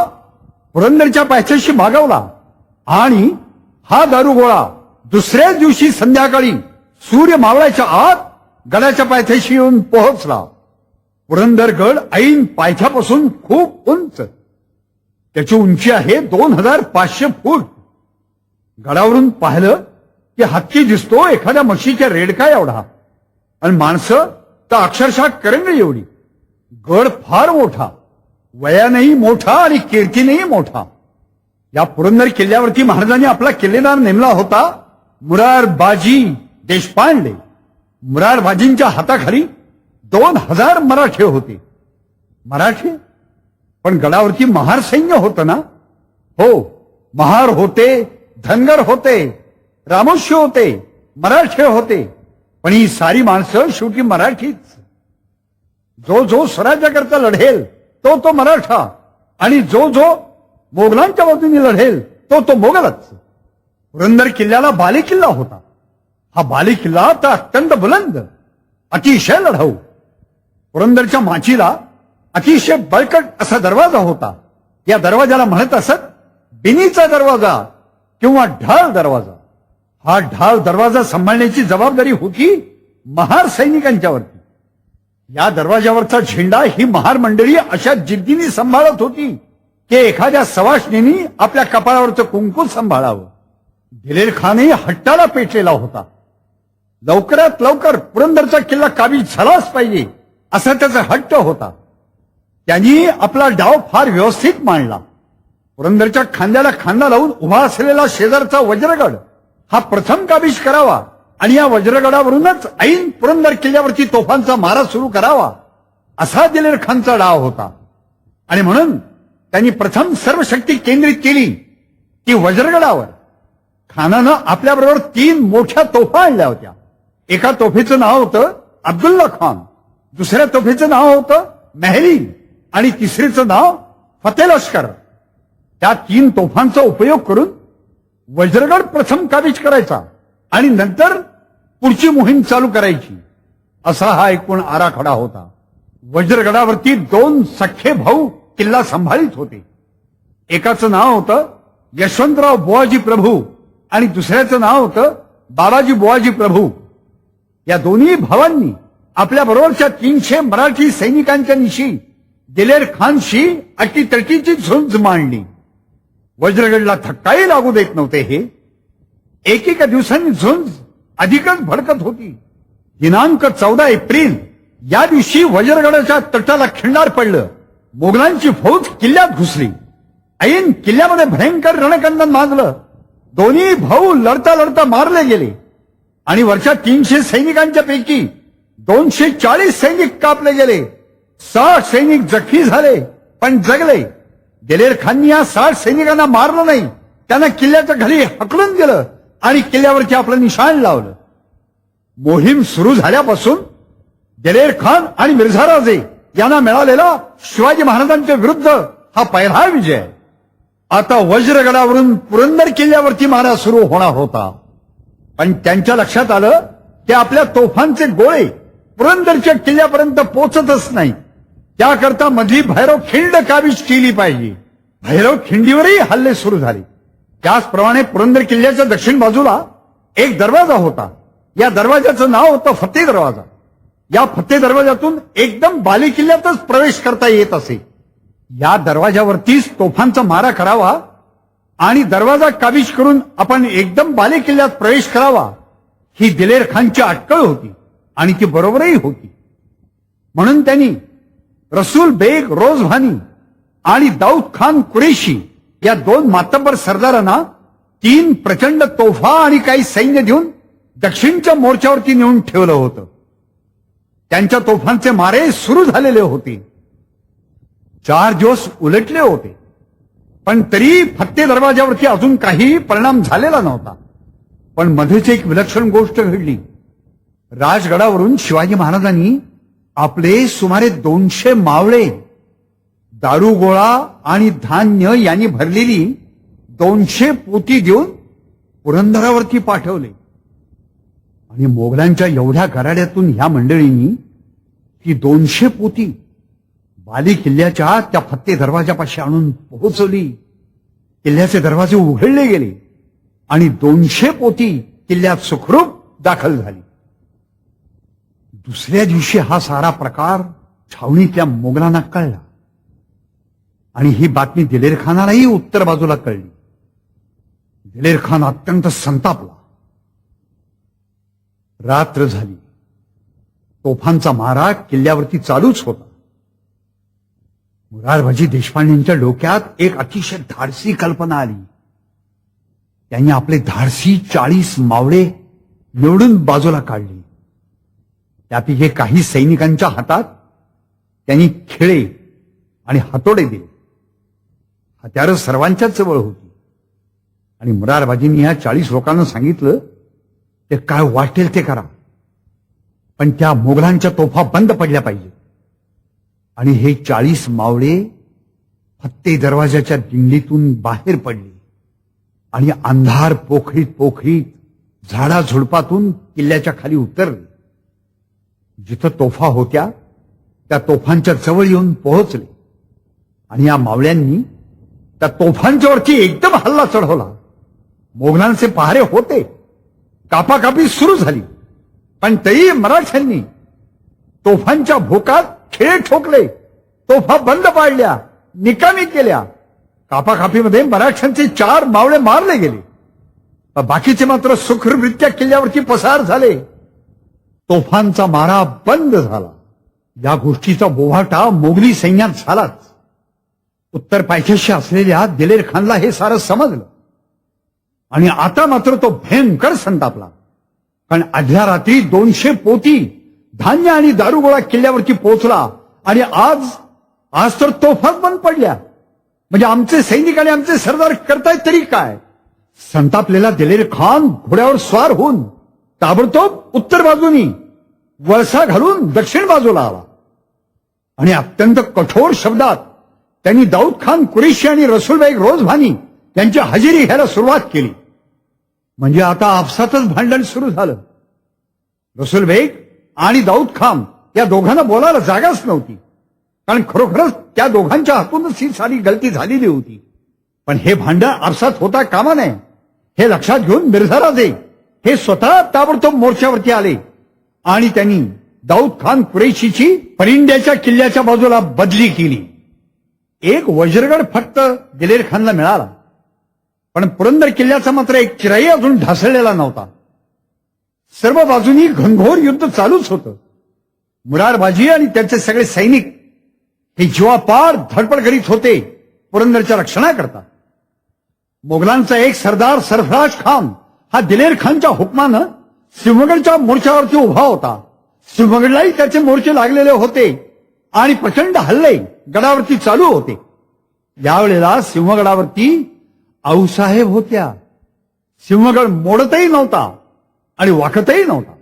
पुरंदरच्या पायथ्याशी मागवला. आणि हा दारूगोळा दुसऱ्याच दिवशी संध्याकाळी सूर्य मावळाच्या आत गडाच्या पायथ्याशी येऊन पोहोचला. पुरंदरगड ऐन पायथ्यापासून खूप उंच, त्याची उंची आहे 2500 फूट. गडावरून पाहिलं की हत्ती दिसतो एखाद्या म्हशीच्या रेडका एवढा, आणि माणसं तर अक्षरशः करंगळी एवढी. गड फार मोठा, वयानेही मोठा आणि कीर्तीनेही मोठा. या पुरंदर किल्ल्यावरती महाराजांनी आपला किल्लेदार नेमला होता मुरार बाजी देशपांडे. मुरार बाजींच्या हाताखाली 2000 मराठे होते. मराठे पण गडावरती महार सैन्य होतं ना. हो, महार होते, धनगर होते, रामोशी होते, मराठे होते, पण ही सारी माणसं शेवटी मराठीच. जो जो स्वराज्याकरता लढेल तो तो मराठा, आणि जो जो मोगलांच्या बाजूने लढेल तो तो मोगलच. पुरंदर किल्ल्याला बाले किल्ला होता. हा बाले किल्ला तर अत्यंत बुलंद, अतिशय लढाऊ. पुरंदरच्या माचीला अतिशय बळकट असा दरवाजा होता. या दरवाजाला म्हणत असत बिनीचा दरवाजा किंवा ढाल दरवाजा. हा ढाल दरवाजा सांभाळण्याची जबाबदारी होती महार सैनिकांच्यावरती. या दरवाजावरचा झेंडा ही महार मंडळी अशा जिद्दीने सांभाळत होती की एखाद्या सवाष्णीने आपल्या कपाळावरचं कुंकू सांभाळावं. दिलेर खानही हट्टाला पेटलेला होता. लवकरात लवकर पुरंदरचा किल्ला काबीज झालाच पाहिजे असा त्याचा हट्ट होता. त्यांनी आपला डाव फार व्यवस्थित मांडला. पुरंदरच्या खांद्याला खांदा लावून उभा असलेला शेजारचा वज्रगड हा प्रथम काबीज करावा आणि या वज्रगडावरूनच ऐन पुरंदर किल्ल्यावरती तोफांचा मारा सुरू करावा असा दिलेर खानचा डाव होता. आणि म्हणून त्यांनी प्रथम सर्व शक्ती केंद्रित केली ती वज्रगडावर. खानानं आपल्याबरोबर 3 मोठ्या तोफा आणल्या होत्या. एका तोफेचं नाव होतं अब्दुल्ला खान, दुसऱ्या तोफेचं नाव होतं मेहली आणि तिसरीचं नाव फतेह लष्कर. त्या 3 तोफांचा उपयोग करून वज्रगड प्रथम काबीज करायचा आणि नंतर पुढची मोहीम चालू करायची, असा हा एकूण आराखडा होता. वज्रगडावरती 2 सख्खे भाऊ किल्ला सांभाळीत होते. एकाचं नाव होतं यशवंतराव बुवाजी प्रभू आणि दुसऱ्याचं नाव होतं बाबाजी बुवाजी प्रभू. या दोन्ही भावांनी आपल्या बरोबरच्या 300 मराठी सैनिकांच्या निशी दिलेर खानशी अटीतटीची झुंज मांडली. वज्रगडला धक्काही लागू देत नव्हते हे. एकेका दिवसांनी झुंज अधिकच भडकत होती. दिनांक 14 एप्रिल या दिवशी वज्रगडाच्या तटाला खिंडार पडलं. मोगलांची फौज किल्ल्यात घुसली. ऐन किल्ल्यामध्ये भयंकर रणकंदन माजलं. दोन्ही भाऊ लढता लढता मारले गेले आणि वरच्या 300 सैनिकांच्या पैकी 240 सैनिक कापले गेले. 60 सैनिक जखमी झाले पण जगले. दिलेर खाननी या 60 सैनिकांना मारलं नाही, त्यांना किल्ल्याच्या खाली हकलून गेलं आणि किल्ल्यावरती आपलं निशाण लावलं. मोहीम सुरू झाल्यापासून दिलेर खान आणि मिर्झा राजे यांना मिळालेला शिवाजी महाराजांच्या विरुद्ध हा पहिला विजय आहे. आता वज्रगडावरून पुरंदर किल्ल्यावरती मारा सुरू होणार होता, पण त्यांच्या लक्षात आलं की आपल्या तोफांचे गोळे पुरंदरच्या किल्ल्यापर्यंत पोहोचतच नाही. त्याकरता मधली भैरव खिंड काबीज केली पाहिजे. भैरव खिंडीवरही हल्ले सुरू झाले. त्याचप्रमाणे पुरंदर किल्ल्याच्या दक्षिण बाजूला एक दरवाजा होता. या दरवाजाचं नाव होतं फतेह दरवाजा. या फतेह दरवाजातून एकदम बाले किल्ल्यातच प्रवेश करता येत असे. या दरवाजावरतीच तोफांचा मारा करावा आणि दरवाजा काबीज करून आपण एकदम बाले किल्ल्यात प्रवेश करावा, ही दिलेर खानची अटकळ होती आणि ती बरोबरही होती. म्हणून त्यांनी रसूल बेग रोजभानी आणि दाऊद खान कुरेशी या 2 मातब्बर सरदारांना 3 प्रचंड तोफा आणि काही सैन्य देऊन दक्षिणच्या मोर्चावरती नेऊन ठेवलं होतं. त्यांच्या तोफांचे मारे सुरू झालेले होते. 4 दिवस उलटले होते, पण तरी फतेह दरवाजावरती अजून काही परिणाम झालेला नव्हता. पण मध्येच एक विलक्षण गोष्ट घडली. राजगडावरून शिवाजी महाराजांनी आपले सुमारे 200 मावळे दारुगोळा आणि धान्य यांनी भरलेली 200 पोती देऊन पुरंदरावरती पाठवले. आणि मोगलांच्या एवढ्या गराड्यातून ह्या मंडळींनी ती 200 पोती बाली किल्ल्याच्या त्या फतेह दरवाजापाशी आणून पोहोचवली. किल्ल्याचे दरवाजे उघडले गेले आणि 200 पोती किल्ल्यात सुखरूप दाखल झाली. दुसऱ्या दिवशी हा सारा प्रकार छावणीतल्या मोगलांना कळला आणि ही बातमी दिलेर खानालाही उत्तर बाजूला कळली. दिलेर खान अत्यंत संतापला. रात्र झाली. तोफांचा मारा किल्ल्यावरती चालूच होता. मुरारबाजी देशपांडेंच्या डोक्यात एक अतिशय धाडसी कल्पना आली. त्यांनी आपले धाडसी 40 मावळे निवडून बाजूला काढले. त्यापैकी काही सैनिकांच्या हातात त्यांनी खिळे आणि हातोडे दिले. हत्यारं सर्वांच्याच जवळ होती आणि मुरारबाजींनी या 40 लोकांना सांगितलं ते काय वाटेल ते करा, पण त्या मोगलांच्या तोफा बंद पडल्या पाहिजे. आणि हे 40 मावळे फतेह दरवाजाच्या दिंडीतून बाहेर पडले आणि अंधार पोखरीत पोखरीत झाडाझुडपातून किल्ल्याच्या खाली उतरले. जिथं तोफा होत्या त्या तोफांच्या जवळ येऊन पोहोचले आणि या मावळ्यांनी त्या तोफांच्यावरती एकदम हल्ला चढवला. मोगलांचे पहारे होते. कापाकापी सुरू झाली, पण तरी मराठ्यांनी तोफांच्या भोकात खिळे ठोकले. तोफा बंद पाडल्या, निकामी केल्या. कापाकापीमध्ये मराठ्यांचे 4 मावळे मारले गेले. बाकीचे मात्र सुखरूपरित्या किल्ल्यावरती पसार झाले. तोफांचा मारा बंद झाला. या गोष्टीचा बोभाटा मोगली सैन्यात झालाच. उत्तर पायथ्याशी असलेल्या दिलेर खानला हे सारं समजलं आणि आता मात्र तो भयंकर संतापला. पण आदल्या रात्री 200 पोती धान्य आणि दारुगोळा किल्ल्यावरती पोहोचला आणि आज आज तर तोफाच बंद पडल्या. म्हणजे आमचे सैनिक आणि आमचे सरदार करतायत तरी काय. संतापलेला दिलेर खान घोड्यावर स्वार होऊन ताबडतोब उत्तर बाजूनी वळसा घालून दक्षिण बाजूला आला आणि अत्यंत कठोर शब्दात त्यांनी दाऊद खान कुरेशी आणि रसूलबेग रोजभानी यांची हजेरी घ्यायला सुरुवात केली. म्हणजे आता आपसातच भांडण सुरू झालं. रसूलबेग आणि दाऊद खान या दोघांना बोलायला जागाच नव्हती, कारण खरोखरच त्या दोघांच्या हातूनच ही सारी गलती झालेली होती. पण हे भांडण आपसात होता कामा नये हे लक्षात घेऊन मिर्झा राजे हे स्वतः ताबडतोब मोर्चावरती आले आणि त्यांनी दाऊद खान कुरेशीची परिंड्याच्या किल्ल्याच्या बाजूला बदली केली. एक वज्रगड फक्त दिलेर खानला मिळाला, पण पुरंदर किल्ल्याचा मात्र एक चिराई अजून ढासळलेला नव्हता. सर्व बाजूनी घनघोर युद्ध चालूच होतं. मुरारबाजी आणि त्यांचे सगळे सैनिक हे जीवापाड धडपड करीत होते पुरंदरच्या रक्षणाकरता. मोगलांचा एक सरदार सरफराज खान हा दिलेर खानच्या हुकमानं सिंहगडच्या मोर्चावरती उभा होता. सिंहगडलाही त्याचे मोर्चे लागलेले होते आणि प्रचंड हल्ले गडावरती चालू होते. यावेळेला सिंहगडावरती आऊसाहेब होत्या. सिंहगड मोडतही नव्हता आणि वाकतही नव्हता.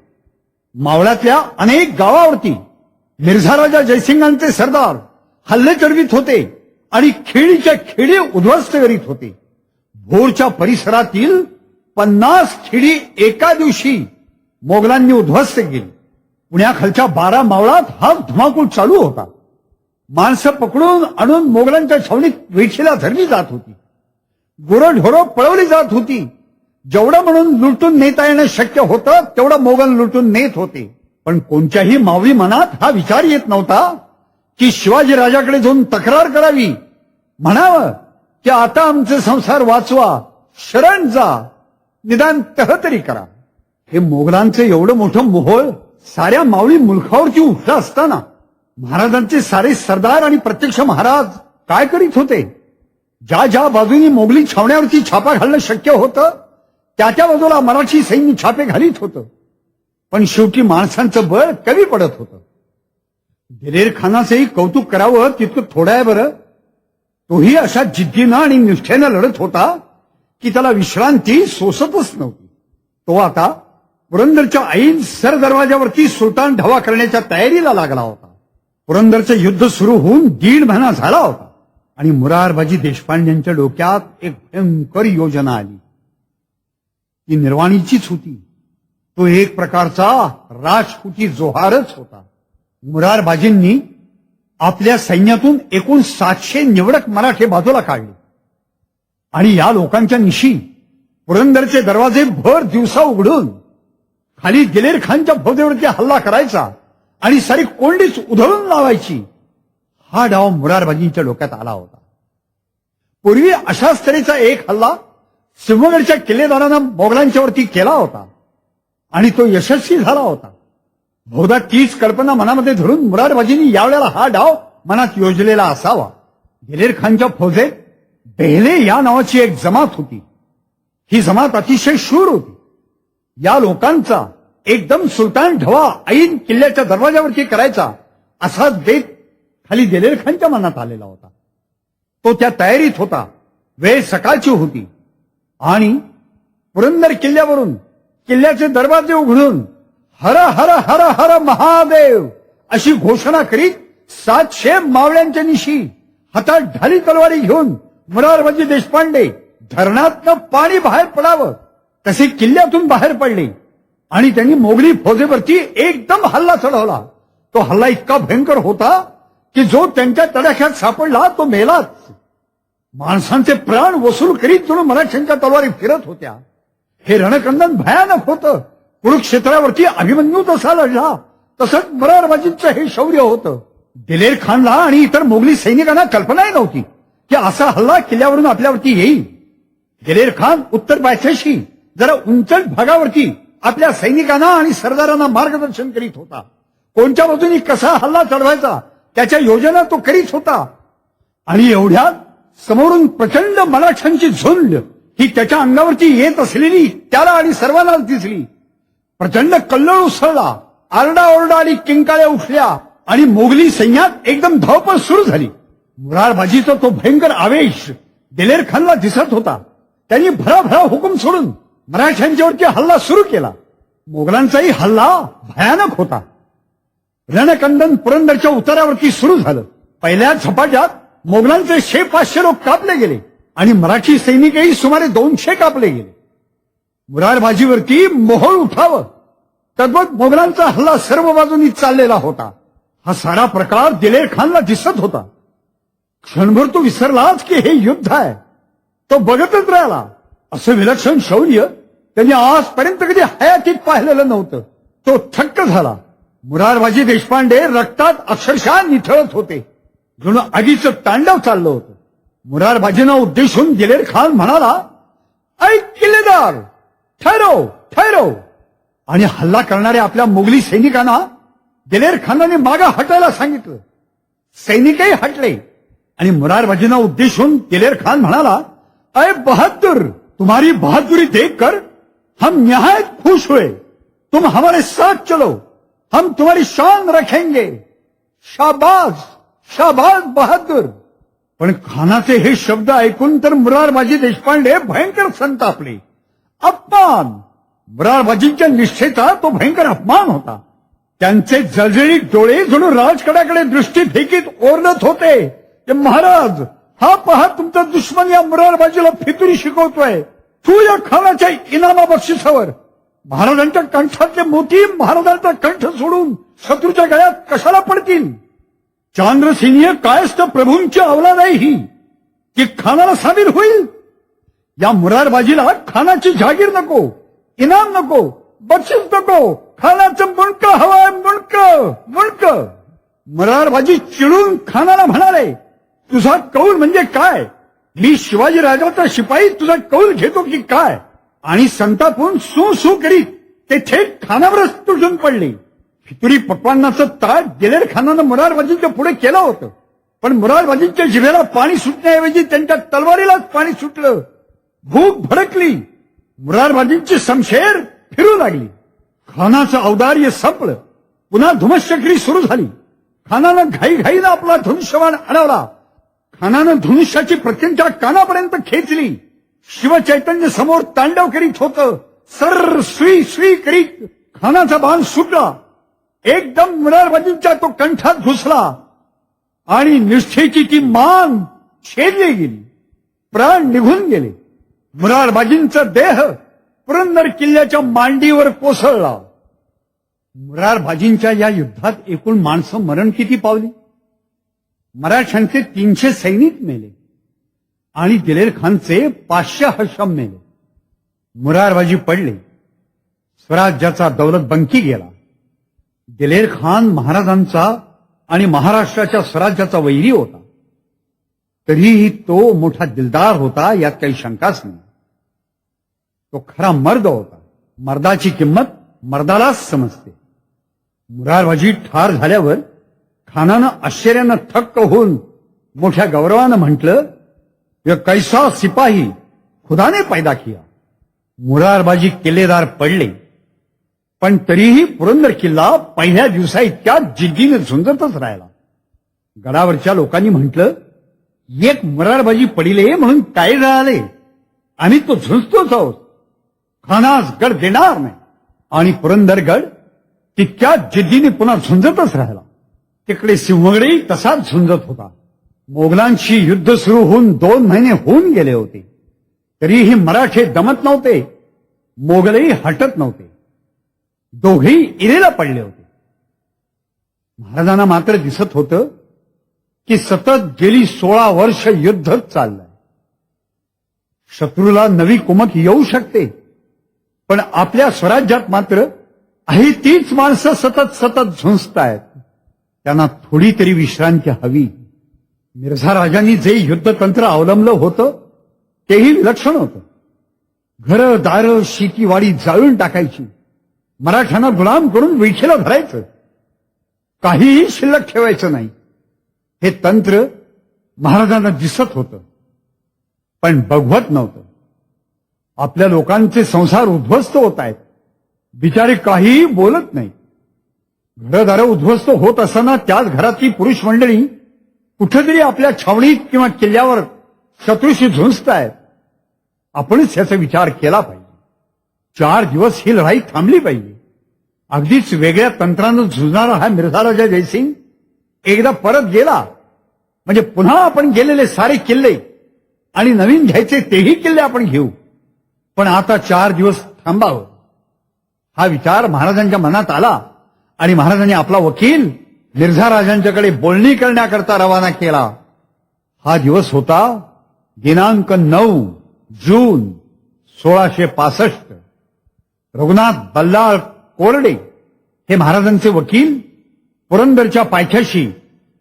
मावळातल्या अनेक गावावरती मिर्झा राजा जयसिंगांचे सरदार हल्ले चढवित होते आणि खेडीच्या खेडी उद्ध्वस्त करीत होते. भोरच्या परिसरातील 50 खेडी एका दिवशी मोगलांनी उद्ध्वस्त केली. पुण्याखालच्या 12 मावळात हा धुमाकूळ चालू होता. माणसं पकडून आणून मोगलांच्या छावणीत वेठीला धरली जात होती. गुरंढोरं पळवली जात होती. जेवढं म्हणून लुटून नेता येणं शक्य होतं तेवढं मोगल लुटून नेत होते. पण कोणत्याही मावळी मनात हा विचार येत नव्हता की शिवाजी राजाकडे जाऊन तक्रार करावी, म्हणावं की आता आमचे संसार वाचवा, शरण जा, निदान तह तरी करा. हे मोगलांचं एवढं मोठं मोहोळ साऱ्या मावळी मुलखावरती उठलं असताना महाराजांचे सारे सरदार आणि प्रत्यक्ष महाराज काय करीत होते. ज्या ज्या बाजूनी मोगली छावण्यावरती छापा घालणं शक्य होतं त्या त्या बाजूला मराठी सैन्य छापे घालीत होतं. पण शेवटी माणसांचं बळ कमी पडत होतं. दिलेर खानाचंही कौतुक करावं तितकं थोडं आहे बरं. तोही अशा जिद्दीनं आणि निष्ठेनं लढत होता की त्याला विश्रांती सोसतच नव्हती. तो आता पुरंदरच्या ऐन सर दरवाजावरती सुलतान ढवा करण्याच्या तयारीला लागला होता. पुरंदरचं युद्ध सुरू होऊन 1.5 महिना झाला होता आणि मुरारबाजी देशपांड्यांच्या डोक्यात एक भयंकर योजना आली. ती निर्वाणीचीच होती. तो एक प्रकारचा राजपुती जोहारच होता. मुरारबाजींनी आपल्या सैन्यातून एकूण 700 निवडक मराठे बाजूला काढले आणि या लोकांच्या निशी पुरंदरचे दरवाजे भर दिवसा उघडून खाली दिलेर खानच्या फौजेवरती हल्ला करायचा आणि सारी कोंडीच उधळून लावायची. हा डाव मुरारबाजींच्या डोक्यात आला होता. पूर्वी अशाच तऱ्हेचा एक हल्ला सिंहगडच्या किल्लेदारांना मोगलांच्यावरती केला होता आणि तो यशस्वी झाला होता. बहुधा तीच कल्पना मनामध्ये धरून मुरारबाजींनी यावेळेला हा डाव मनात योजलेला असावा. दिलेर खानच्या फौजेत बेहले या नावाची एक जमात होती. ही जमात अतिशय शूर होती. या लोकांचा एकदम सुलतान ढवा ऐन किल्ल्याच्या दरवाजावरती करायचा असा बेत खाली दिलेर खानच्या मनात आलेला होता. तो त्या तयारीत होता. वेळ सकाळची होती आणि पुरंदर किल्ल्यावरून किल्ल्याचे दरवाजे उघडून हर हर हर हर महादेव अशी घोषणा करीत 700 मावळ्यांच्या निशी हातात ढाली तलवारी घेऊन मुरारबाजी देशपांडे धरणातनं पाणी बाहेर पडावं तसे किल्ल्यातून बाहेर पडले आणि त्यांनी मोगली फौजेवरती एकदम हल्ला चढवला. तो हल्ला इतका भयंकर होता की जो त्यांच्या तडाख्यात सापडला तो मेलाच. माणसांचे प्राण वसूल करीत जणू मराठ्यांच्या तलवारी फिरत होत्या. हे रणकंदन भयानक होतं. कुरुक्षेत्रावरती अभिमन्यू जसा लढला तसंच मुरारबाजींचं हे शौर्य होतं. दिलेर खानला आणि इतर मोगली सैनिकांना कल्पनाही नव्हती की असा हल्ला किल्ल्यावरून आपल्यावरती येईल. दिलेर खान उत्तर पायथ्याशी जरा उंचट भागावरती आपल्या सैनिकांना आणि सरदारांना मार्गदर्शन करीत होता. कोणत्या बाजूनी कसा हल्ला चढवायचा त्याच्या योजना तो करीत होता. आणि एवढ्यात समोरून प्रचंड मराठ्यांची झुंड ही त्याच्या अंगावरती येत असलेली त्याला आणि सर्वांनाच दिसली. प्रचंड कल्लोळ उसळला. आरडाओरडा आणि किंकाळ्या उठल्या आणि मोगली सैन्यात एकदम धावपळ सुरू झाली. मुरारबाजीचा तो भयंकर आवेश दिलेर खानला दिसत होता. त्यांनी भराभरा हुकूम सोडून मराठ्यांच्यावरती हल्ला सुरू केला. मोगलांचाही हल्ला भयानक होता. रणकंदन पुरंदरच्या उतारावरती सुरू झालं. पहिल्या झपाट्यात मोगलांचे 500 लोक कापले गेले आणि मराठी सैनिकही सुमारे 200 कापले गेले. मुरारबाजीवरती मोहोळ उठावं तद्वत मोगलांचा हल्ला सर्व बाजूंनी चाललेला होता. हा सारा प्रकार दिलेर खानला दिसत होता. क्षणभर तो विसरलाच की हे युद्ध आहे. तो बघतच राहिला. असं विलक्षण शौर्य त्यांनी आजपर्यंत कधी हयातीत पाहिलेलं नव्हतं. तो थक्क झाला. मुरारबाजी देशपांडे रक्तात अक्षरशः निथळत होते. जणू आगीचं तांडव चाललं होतं. मुरारबाजींना उद्देशून दिलेर खान म्हणाला, ऐक किल्लेदार, ठहरो ठहरो. आणि हल्ला करणाऱ्या आपल्या मोगली सैनिकांना दिलेर खानाने मागे हटायला सांगितलं. सैनिकही हटले आणि मुरारबाजींना उद्देशून दिलेर खान म्हणाला, अय बहादुर, तुम्हारी बहादुरी देखकर हम निहायत खुश हुए. तुम हमारे साथ चलो, हम तुम्हारी शान रखेंगे. शाबाज शाबाज बहादुर. पण खानाचे हे शब्द ऐकून तर मुरारबाजी देशपांडे भयंकर संतापले. अपमान. मुरारबाजींच्या निष्ठेचा तो भयंकर अपमान होता. त्यांचे जळजळीत डोळे जणू राजकडाकडे दृष्टी फेकीत ओरडत होते, महाराज, हा पहा तुमचा दुश्मन या मुरारबाजीला फितुरी शिकवतोय. तू या खानाच्या इनामा बक्षिसावर महाराजांच्या कंठातले मोती महाराजांचा कंठ सोडून शत्रूच्या गळ्यात कशाला पडतील. चांद्रसेनीय कायस्थ प्रभूंची अवलाद आहे ही, की खानाला सामील होईल. या मुरारबाजीला खानाची जागीर नको, इनाम नको, बक्षीस नको, खानाचं मुंडकं हवंय, मुंडकं मुंडकं. मुरारबाजी चिडून खानाला म्हणाले, तुझा कौल म्हणजे काय? मी शिवाजी राजाचा शिपाई तुझा कौल घेतो की काय? आणि संतापून सू सू करीत ते थेट खानावरच तुटून पडले. फितुरी पक्वान्नाचं ताट दिलेर खानानं मुरारबाजींच्या पुढे केलं होतं. पण मुरारबाजींच्या जिभेला पाणी सुटण्याऐवजी त्यांच्या तलवारीलाच पाणी सुटलं. भूक भडकली. मुरारबाजींची शमशेर फिरू लागली. खानाचं औदार्य संपलं. पुन्हा धुमश्चक्री सुरू झाली. खानानं घाईघाईनं आपला धनुष्यबाण अडवला. खानानं धनुष्याची प्रत्यंच्या कानापर्यंत खेचली. शिवचैतन्य समोर तांडव करीत होतं. सर सुई सुई करीत खानाचा बाण सुटला. एकदम मुरारबाजींच्या तो कंठात घुसला आणि निष्ठेची ती मान छेदली गेली. प्राण निघून गेले. मुरारबाजींचा देह पुरंदर किल्ल्याच्या मांडीवर कोसळला. मुरारबाजींच्या या युद्धात एकूण माणसं मरण किती पावली? मराठ्यांचे 300 सैनिक मेले आणि दिलेर खानचे 500 हशम मेले. मुरारबाजी पडले. स्वराज्याचा दौलत बंकी गेला. दिलेर खान महाराजांचा आणि महाराष्ट्राच्या स्वराज्याचा वैरी होता. तरीही तो मोठा दिलदार होता, यात काही शंकाच नाही. तो खरा मर्द होता. मर्दाची किंमत मर्दालाच समजते. मुरारबाजी ठार झाल्यावर खानानं आश्चर्यानं थक्क होऊन मोठ्या गौरवानं म्हटलं, यह कैसा सिपाही खुदा ने पैदा किया. मुरारबाजी किल्लेदार पडले, पण तरीही पुरंदर किल्ला पहिल्या दिवसा इतक्या जिद्दीने झुंजतच राहिला. गडावरच्या लोकांनी म्हटलं, एक मुरारबाजी पडिले म्हणून काय झाले, आम्ही तो झुंजतोच आहोत. खानास गड देणार नाही. आणि पुरंदरगड तितक्या जिद्दीने पुन्हा झुंजतच राहिला. तिकडे सिंहगडही तसाच झुंजत होता. मोगलांशी युद्ध सुरू होऊन 2 महिने होऊन गेले होते. तरीही मराठे दमत नव्हते, मोगलही हटत नव्हते. दोघेही इरेला पडले होते. महाराजांना मात्र दिसत होतं की सतत गेली 16 वर्ष युद्धच चाललंय. शत्रूला नवी कुमक येऊ शकते, पण आपल्या स्वराज्यात मात्र आहे तीच माणसं सतत सतत झुंजतायत. त्यांना थोडी तरी विश्रांती हवी. मिर्झा राजांनी जे युद्धतंत्र अवलंबलं होतं तेही विलक्षण होतं. घरं दारं शेतीवाडी जाळून टाकायची, मराठ्यांना गुलाम करून विखेला धरायचं, काहीही शिल्लक ठेवायचं नाही. हे तंत्र महाराजांना दिसत होतं, पण बघवत नव्हतं. आपल्या लोकांचे संसार उद्ध्वस्त होत आहेत. बिचारे काहीही बोलत नाही. घरदारं उद्ध्वस्त होत असताना त्याच घरातली पुरुष मंडळी कुठेतरी आपल्या छावणीत किंवा किल्ल्यावर शत्रूशी झुंजतायत. आपणच याचा विचार केला पाहिजे. 4 दिवस ही लढाई थांबली पाहिजे. अगदीच वेगळ्या तंत्रानं झुंजणारा हा मिर्झा राजा जयसिंग एकदा परत गेला म्हणजे पुन्हा आपण गेलेले सारे किल्ले आणि नवीन घ्यायचे तेही किल्ले आपण घेऊ. पण आता 4 दिवस थांबावं हा विचार महाराजांच्या मनात आला आणि महाराजांनी आपला वकील मिर्झा राजांच्याकडे बोलणी करण्याकरता रवाना केला. हा दिवस होता दिनांक 9 जून 1665. रघुनाथ बल्लाळ कोरडे हे महाराजांचे वकील पुरंदरच्या पायथ्याशी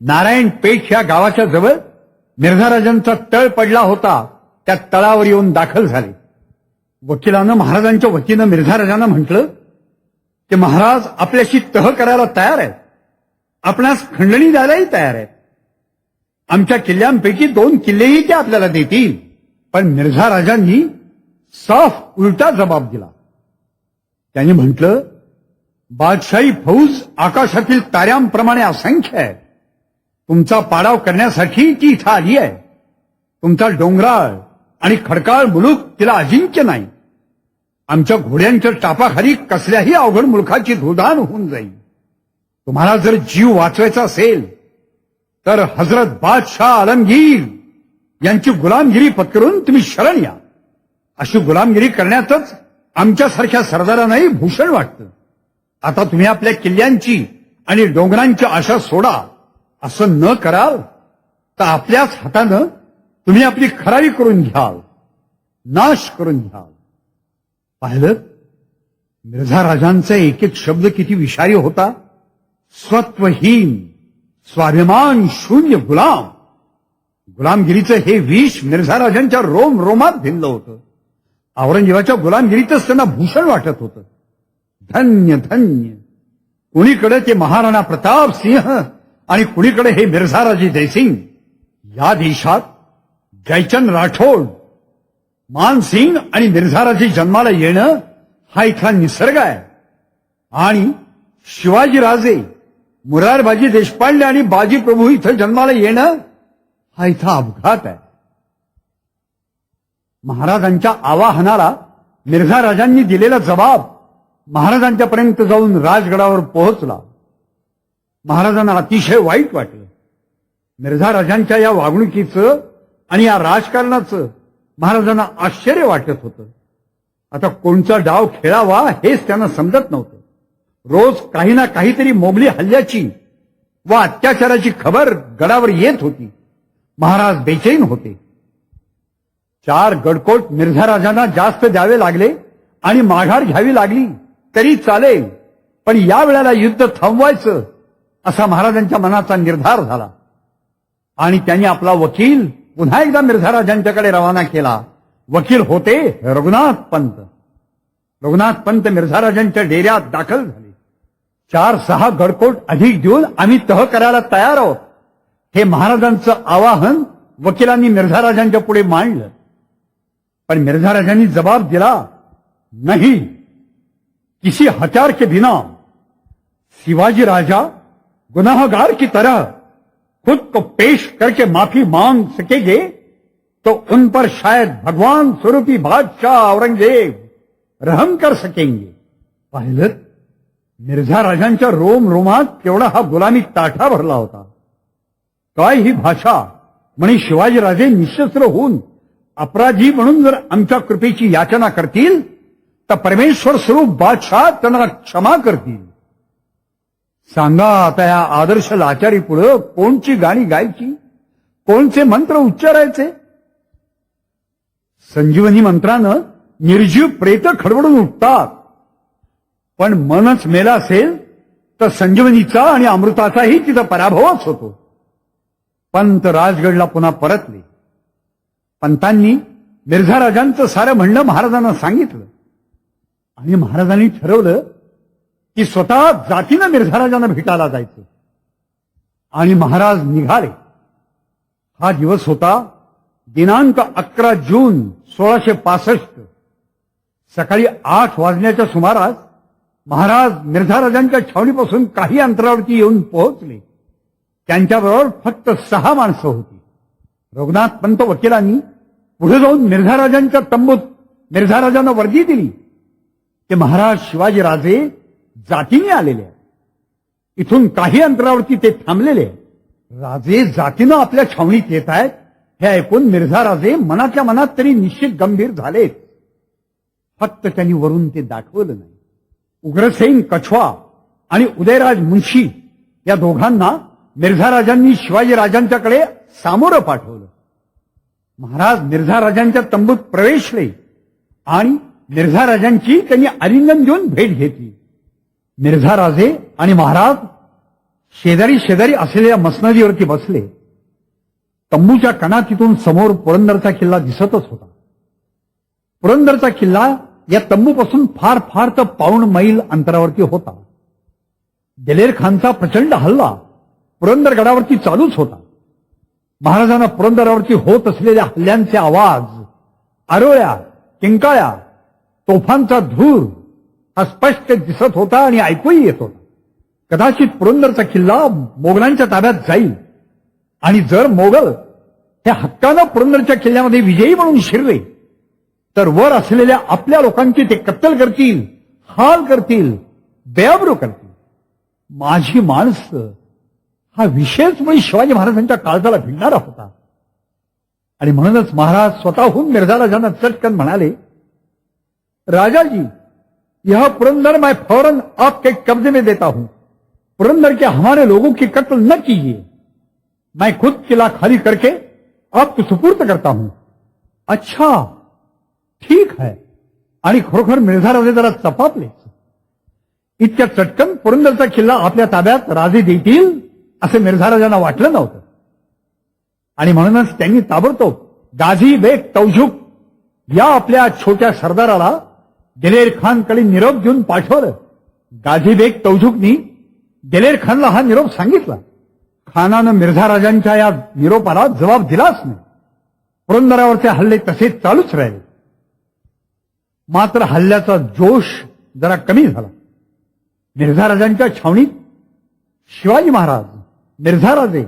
नारायण पेठ या गावाच्या जवळ मिर्झा राजांचा तळ पडला होता त्या तळावर येऊन दाखल झाले. वकिलानं महाराजांच्या वतीनं मिर्झा राजांना म्हटलं की महाराज आपल्याशी तह करायला तयार आहेत. आपणास खंडणी द्यायलाही तयार आहेत. आमच्या किल्ल्यांपैकी 2 किल्लेही ते आपल्याला देतील. पण मिर्झा राजांनी साफ उलटा जबाब दिला. त्यांनी म्हटलं बादशाही फौज आकाशातील ताऱ्यांप्रमाणे असंख्य आहे. तुमचा पाडाव करण्यासाठी ती इथं आली आहे. तुमचा डोंगराळ आणि खडकाळ मुलूक तिला अजिंक्य नाही. आमच्या घोड्यांच्या टापाखाली कसल्याही अवघड मुलखाची धुळदाण होऊन जाईल. तुम्हाला जर जीव वाचवायचा असेल तर हजरत बादशाह आलमगीर यांची गुलामगिरी पत्करून तुम्ही शरण या. अशी गुलामगिरी करण्यातच आमच्यासारख्या सरदारांनाही भूषण वाटतं. आता तुम्ही आपल्या किल्ल्यांची आणि डोंगरांची आशा सोडा. असं न कराल तर आपल्याच हातानं तुम्ही आपली खरारी करून घ्याल, नाश करून घ्याल. पाहिलं मिर्झा राजांचा एक एक शब्द किती विषारी होता. स्वत्वहीन स्वाभिमान शून्य गुलाम. गुलामगिरीचं हे विष मिर्झा राजांच्या रोम रोमात भिनलं होतं. औरंगजेबाच्या गुलामगिरीतच त्यांना भूषण वाटत होतं. धन्य धन्य. कुणीकडे ते महाराणा प्रताप सिंह आणि कुणीकडे हे मिर्झा राजे जयसिंग. या देशात जयचंद राठोड, मानसिंग आणि मिर्झा राजे जन्माला येणं हा इथला निसर्ग आहे. आणि शिवाजी राजे, मुरारबाजी देशपांडे आणि बाजी प्रभू इथं जन्माला येणं हा इथं अपघात आहे. महाराजांच्या आवाहनाला मिर्झा राजांनी दिलेला जबाब महाराजांच्यापर्यंत जाऊन राजगडावर पोहोचला. महाराजांना अतिशय वाईट वाटलं. मिर्झा राजांच्या या वागणुकीचं आणि या राजकारणाचं महाराजांना आश्चर्य वाटत होतं. आता कोणचा डाव खेळावा हेच त्यांना समजत नव्हतं. रोज काही ना काहीतरी मोगली हल्ल्याची व अत्याचाराची खबर गडावर येत होती. महाराज बेचैन होते. 4 गडकोट मिर्झा राजांना जास्त द्यावे लागले आणि माघार घ्यावी लागली तरी चालेल, पण या वेळेला युद्ध थांबवायचं असा महाराजांच्या मनाचा निर्धार झाला. आणि त्यांनी आपला वकील पुन्हा एकदा मिर्झा राजांच्याकडे रवाना केला. वकील होते रघुनाथ पंत. रघुनाथ पंत मिर्झा राजांच्या डेऱ्यात दाखल झाले. 4-6 गडकोट अधिक देऊन आम्ही तह करायला तयार आहोत हे महाराजांचं आवाहन वकिलांनी मिर्झा राजांच्या पुढे मांडलं. पण मिर्झा राजांनी जबाब दिला, नहीं, किसी हथियार के बिना शिवाजी राजा गुनाहगार की तरह खुद को पेश करके माफी मांग सकेंगे तो उन पर शायद भगवान स्वरूपी बादशाह औरंगजेब रहम कर सकेंगे. पाहिलं मिर्झा राजांच्या रोम रोमात केवढा हा गुलामी ताठा भरला होता. काय ही भाषा म्हणे शिवाजी राजे निशस्त्र होऊन अपराधी म्हणून जर आमच्या कृपेची याचना करतील तर परमेश्वर स्वरूप बादशाह त्यांना क्षमा करतील. सांगा आता या आदर्श लाचारी पुढे कोणची गाणी गायची, कोणचे मंत्र उच्चारायचे. संजीवनी मंत्रानं निर्जीव प्रेत खडबडून उठतात, पण मनच मेला असेल तर संजीवनीचा आणि अमृताचाही तिथं पराभवच होतो. पंत राजगडला पुन्हा परतले. पंतांनी मिर्झा राजांचं सारं म्हणणं महाराजांना सांगितलं आणि महाराजांनी ठरवलं की स्वतः जातीनं मिर्झा राजांना भेटायला जायचं. आणि महाराज निघाले. हा दिवस होता दिनांक 11 जून 1665. सकाळी 8 वाजण्याच्या सुमारास महाराज मिर्झा राजांच्या छावणीपासून काही अंतरावरती येऊन पोहोचले. त्यांच्याबरोबर फक्त 6 माणसं होती. रघुनाथ पंत वकिलांनी पुढे जाऊन मिर्झा राजांच्या तंबूत मिर्झा राजांना वर्दी दिली. ते महाराज शिवाजीराजे जातीने आलेले आहेत. इथून काही अंतरावरती ते थांबलेले आहेत. राजे जातीनं आपल्या छावणीत येत आहेत हे ऐकून मिर्झा राजे मनातल्या मनात तरी निश्चित गंभीर झालेत. फक्त त्यांनी वरून ते दाखवलं नाही. उग्रसेन कछवा आणि उदयराज मुन्शी या दोघांना मिर्झा राजांनी शिवाजी राजांच्याकडे सामोरं पाठवलं. महाराज मिर्झा राजांच्या तंबूत प्रवेशले आणि मिर्झा राजांची त्यांनी आलिंगन देऊन भेट घेतली. मिर्झा राजे आणि महाराज शेजारी शेजारी असलेल्या मसनदीवरती बसले. तंबूच्या कणातीतून समोर पुरंदरचा किल्ला दिसतच होता. पुरंदरचा किल्ला या तंबूपासून फार फार तर 1.25 मैल अंतरावरती होता. दिलेर खानचा प्रचंड हल्ला पुरंदरगडावरती चालूच होता. महाराजांना पुरंदरावरती होत असलेल्या हल्ल्यांचे आवाज, आरोळ्या, किंकाळ्या, तोफांचा धूर हा स्पष्ट दिसत होता आणि ऐकूही येत होता. कदाचित पुरंदरचा किल्ला मोगलांच्या ताब्यात जाईल आणि जर मोगल हे हक्कानं पुरंदरच्या किल्ल्यामध्ये विजयी म्हणून शिरले तर वर असलेल्या आपल्या लोकांची ते कत्तल करतील, हाल करतील, बेअब्रू करतील. माझी माणसं हा विषयच म्हणजे शिवाजी महाराजांच्या काळजाला भिडणारा होता. आणि म्हणूनच महाराज स्वतःहून मिर्झा राजांना चटकन म्हणाले, राजाजी, यह पुरंदर मैं फौरन आपके कब्जे में देता हूं. पुरंदर के हमारे लोगों की कत्ल न कीजिए. मैं खुद किला खाली करके आपको सुपुर्द करता हूं. अच्छा, ठीक है. आणि खरोखर मिर्झा राजे जरा चपापले. इतक्या चटकन पुरंदरचा किल्ला आपल्या ताब्यात राजे देतील असे मिर्झा राजांना वाटलं नव्हतं. आणि म्हणूनच त्यांनी ताबडतोब गाझी बेग तौझुक या आपल्या छोट्या सरदाराला दिलेर खानकडे निरोप देऊन पाठवलं. गाझी बेग तौझुकनी दिलेर खानला हा निरोप सांगितला. खानानं मिर्झा राजांच्या या निरोपाला जबाब दिलाच नाही. पुरंदरावरचे हल्ले तसेच चालूच राहिले. मात्र हल्ल्याचा जोश जरा कमी झाला. मिर्झा राजांच्या छावणीत शिवाजी महाराज, मिर्झा राजे,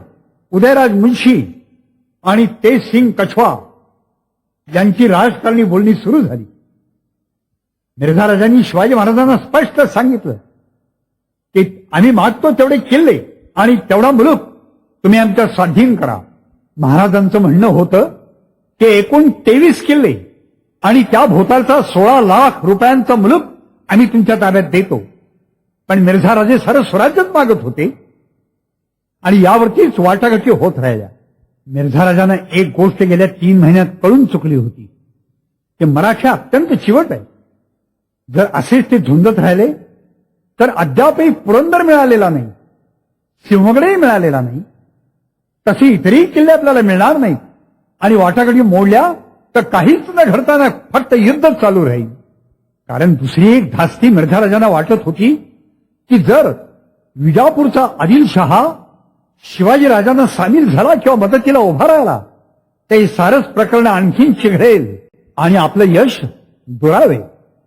उदयराज मुन्शी आणि तेज सिंग कछवा यांची राजकारणी बोलणी सुरू झाली. मिर्झा राजांनी शिवाजी महाराजांना स्पष्ट सांगितलं की आम्ही मागतो तेवढे किल्ले आणि तेवढा मुलूक तुम्ही आमच्या स्वाधीन करा. महाराजांचं म्हणणं होतं की एकूण 23 किल्ले आणि त्या भोवतालचा 16 लाख रुपयांचा मुलूक आम्ही तुमच्या ताब्यात देतो. पण मिर्झा राजे सारं स्वराज्यच मागत होते आणि यावरतीच वाटाघाटी होत राहिल्या. मिर्झा राजांना एक गोष्ट गेल्या 3 महिन्यात कळून चुकली होती की मराठा अत्यंत चिवट आहे. जर असेच ते झुंजत राहिले तर अद्यापही पुरंदर मिळालेला नाही, सिंहगडही मिळालेला नाही, तसे इतरही किल्ले आपल्याला मिळणार नाहीत. आणि वाटाघाटी मोडल्या तर काहीच न घडताना फक्त युद्ध चालू राहील. कारण दुसरी एक धास्ती मिर्झा राजांना वाटत होती की जर विजापूरचा आदिलशहा शिवाजी राजांना सामील झाला किंवा मदतीला उभा राहिला तर हे सारंच प्रकरण आणखीन चिघळेल आणि आपलं यश दुरावे.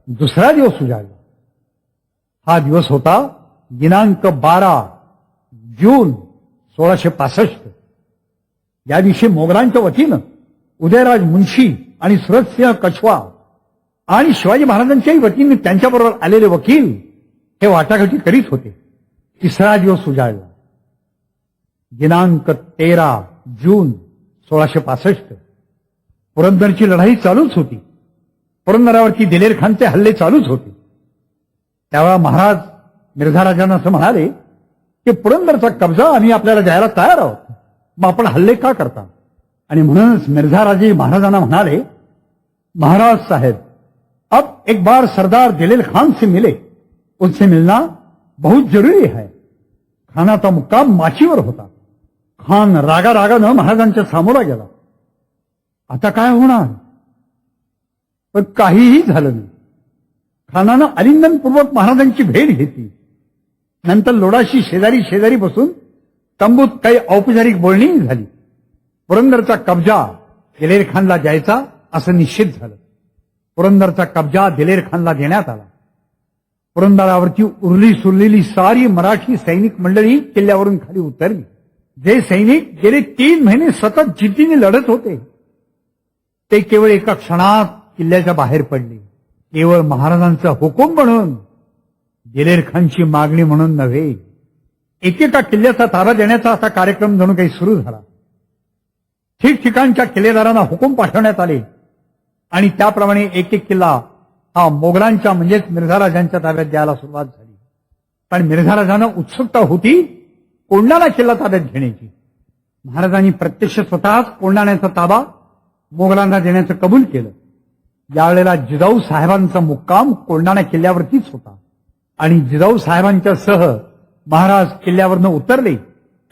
दुसरा दिवस उजाडला. हा दिवस होता दिनांक 12 जून 1665. या दिवशी मोगलांच्या वतीनं उदयराज मुन्शी आणि सुरतसिंह कछवा आणि शिवाजी महाराजांच्याही वतीने त्यांच्याबरोबर आलेले वकील हे वाटाघाटी करीत होते. तिसरा दिवस उजाडला. दिनांक 13 जून 1665. पुरंदरची लढाई चालूच होती. पुरंदरावरती दिलेर खानचे हल्ले चालूच होते. त्यावेळा महाराज मिर्झा राजांना असं म्हणाले की पुरंदरचा कब्जा आम्ही आपल्याला द्यायला तयार आहोत, मग आपण हल्ले का करता. आणि म्हणूनच मिर्झा राजे महाराजांना म्हणाले, महाराज साहेब, अब एक बार सरदार दिलेर खान से मिले, उनसे मिलना बहुत जरूरी है. खानाचा मुक्काम माचीवर होता. खान रागा रागानं महाराजांच्या सामोरा गेला. आता काय होणार. पण काहीही झालं नाही. खानानं आलिंगनपूर्वक महाराजांची भेट घेतली. नंतर लोडाशी शेजारी शेजारी बसून तंबूत काही औपचारिक बोलणी झाली. पुरंदरचा कब्जा दिलेर खानला द्यायचा असं निश्चित झालं. पुरंदरचा कब्जा दिलेर खानला देण्यात आला. पुरंदरावरती उरली सुरलेली सारी मराठी सैनिक मंडळी किल्ल्यावरून खाली उतरली. जे सैनिक गेले 3 महिने सतत जिद्दीने लढत होते ते केवळ एका क्षणात किल्ल्याच्या बाहेर पडले. केवळ महाराजांचा हुकूम म्हणून, दिलेर खानची मागणी म्हणून नव्हे. एकेका किल्ल्याचा ताबा देण्याचा असा कार्यक्रम जणू काही सुरू झाला. ठिकठिकाणच्या किल्लेदारांना हुकूम पाठवण्यात आले आणि त्याप्रमाणे एक एक किल्ला हा मोगलांच्या म्हणजेच मिर्झा राजांच्या ताब्यात द्यायला सुरुवात झाली. पण मिर्झा राजांना उत्सुकता होती कोंढाणा किल्ला ताब्यात घेण्याची. महाराजांनी प्रत्यक्ष स्वतःच कोंढाण्याचा ताबा मोगलांना देण्याचं कबूल केलं. यावेळेला जिजाऊ साहेबांचा मुक्काम कोंढाणा किल्ल्यावरतीच होता आणि जिजाऊ साहेबांच्या सह महाराज किल्ल्यावरनं उतरले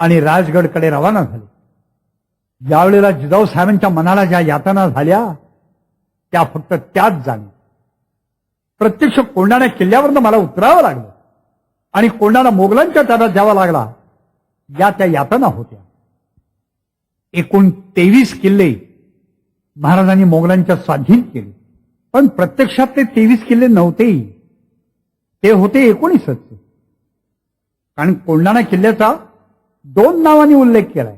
आणि राजगडकडे रवाना झाले. यावेळेला जिजाऊ साहेबांच्या मनाला ज्या यातना झाल्या त्या फक्त त्याच जाणीव. प्रत्यक्ष कोंढाणा किल्ल्यावरनं मला उतरावं लागलं आणि कोंढाणा मोगलांच्या ताब्यात द्यावा लागला, या त्या यातना होत्या. एकूण 23 किल्ले महाराजांनी मोगलांच्या स्वाधीन केले. पण प्रत्यक्षात ते 23 किल्ले नव्हतेही, ते होते 19च. कारण कोंढाणा किल्ल्याचा 2 नावांनी उल्लेख केलाय,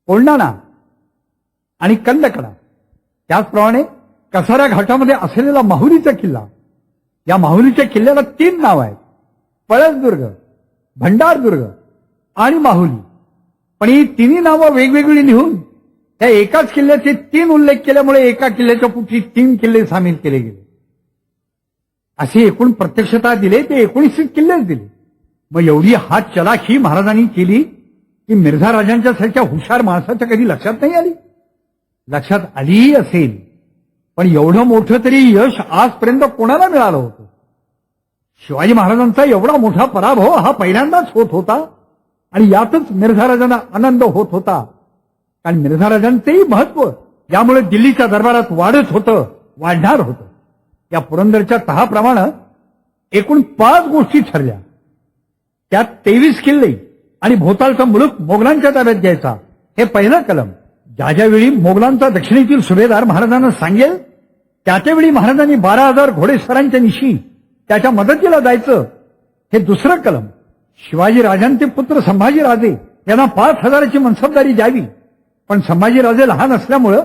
कोंढाणा आणि कंदकडा. त्याचप्रमाणे कसारा घाटामध्ये असलेला माहुलीचा किल्ला, या माहुलीच्या किल्ल्याला 3 नाव आहेत, पळसदुर्ग, भंडारदुर्ग आणि माहुली. पण ही तिन्ही नावं वेगवेगळी लिहून त्या एकाच किल्ल्याचे 3 उल्लेख केल्यामुळे एका किल्ल्याच्या पुढची 3 किल्ले सामील केले गेले. असे एकूण प्रत्यक्षता दिले ते 19 किल्लेच दिले. मग एवढी हात चलाखी महाराजांनी केली की मिर्झा राजांच्या सारख्या हुशार माणसाच्या कधी लक्षात नाही आली. लक्षात आलीही असेल, पण एवढं मोठं तरी यश आजपर्यंत कोणाला मिळालं होतं. शिवाजी महाराजांचा एवढा मोठा पराभव हा पहिल्यांदाच होत होता आणि यातच मिर्झा राजांना आनंद होत होता. कारण मिर्झा राजांचेही महत्व यामुळे दिल्लीच्या दरबारात वाढत होतं, वाढणार होतं. या पुरंदरच्या तहाप्रमाणे एकूण 5 गोष्टी ठरल्या. त्यात 23 किल्ले आणि भोतालचा मुलूक मोगलांच्या ताब्यात घ्यायचा, हे पहिलं कलम. ज्या ज्यावेळी मोगलांचा दक्षिणेतील सुभेदार महाराजांना सांगेल त्याच्यावेळी महाराजांनी 12,000 घोडेस्वारांच्या निशी त्याच्या मदतीला जायचं, हे दुसरं कलम. शिवाजी राजांचे पुत्र संभाजी राजे यांना 5,000ची मनसबदारी द्यावी, पण संभाजी राजे लहान असल्यामुळं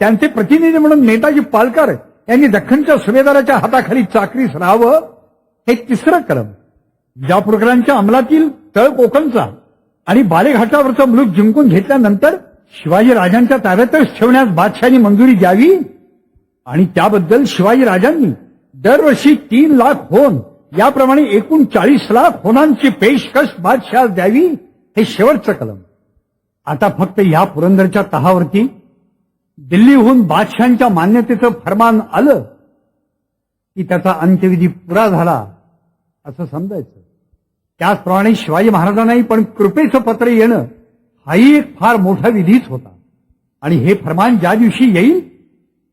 त्यांचे प्रतिनिधी म्हणून नेताजी पालकर यांनी दख्खनच्या सुभेदाराच्या हाताखाली चाकरीस राहावं, हे तिसरं कलम. विजापूरकरांच्या अंमलातील तळ कोकणचा आणि बालेघाटावरचा मुलूक जिंकून घेतल्यानंतर शिवाजी राजांच्या ताब्यातच ठेवण्यास बादशाहांनी मंजुरी द्यावी आणि त्याबद्दल शिवाजी राजांनी दरवर्षी 3 लाख होन याप्रमाणे एकूण 40 लाख होनांची पेशकश बादशाह द्यावी, हे शेवटचं कलम. आता फक्त या पुरंदरच्या तहावरती दिल्लीहून बादशाहांच्या मान्यतेचं फरमान आलं की त्याचा अंत्यविधी पुरा झाला असं समजायचं. त्याचप्रमाणे शिवाजी महाराजांनाही पण कृपेचं पत्र येणं हाही एक फार मोठा विधीच होता. आणि हे फरमान ज्या दिवशी येईल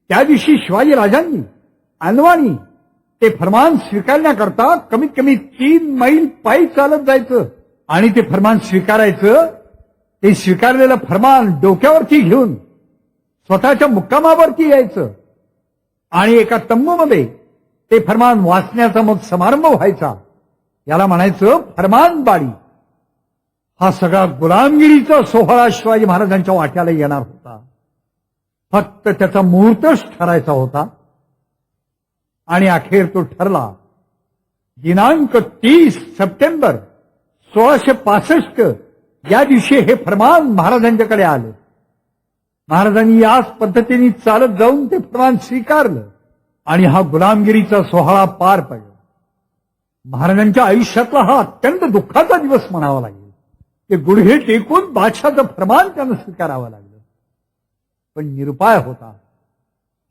त्या दिवशी शिवाजी राजांनी अनवाणी ते फरमान स्वीकारण्याकरता कमीत कमी 3 मैल पायी चालत जायचं आणि ते फरमान स्वीकारायचं. ते स्वीकारलेलं फरमान डोक्यावरती घेऊन स्वतःच्या मुक्कामावरती यायचं आणि एका तंबूमध्ये ते फरमान वाचण्याचा मग समारंभ व्हायचा. याला म्हणायचं फरमानबाडी. हा सगळा गुलामगिरीचा सोहळा शिवाजी महाराजांच्या वाट्याला येणार होता. फक्त त्याचा मुहूर्तच ठरायचा होता आणि अखेर तो ठरला. दिनांक 30 सप्टेंबर 1665 या दिवशी हे फरमान महाराजांच्याकडे आले. महाराजांनी याच पद्धतीने चालत जाऊन ते फरमान स्वीकारलं आणि हा गुलामगिरीचा सोहळा पार पडला. महाराजांच्या आयुष्यातला हा अत्यंत दुःखाचा दिवस म्हणावा लागेल. ते गुडघे टेकून बादशाचं फरमान त्यांना स्वीकारावं लागलं. पण निरुपाय होता.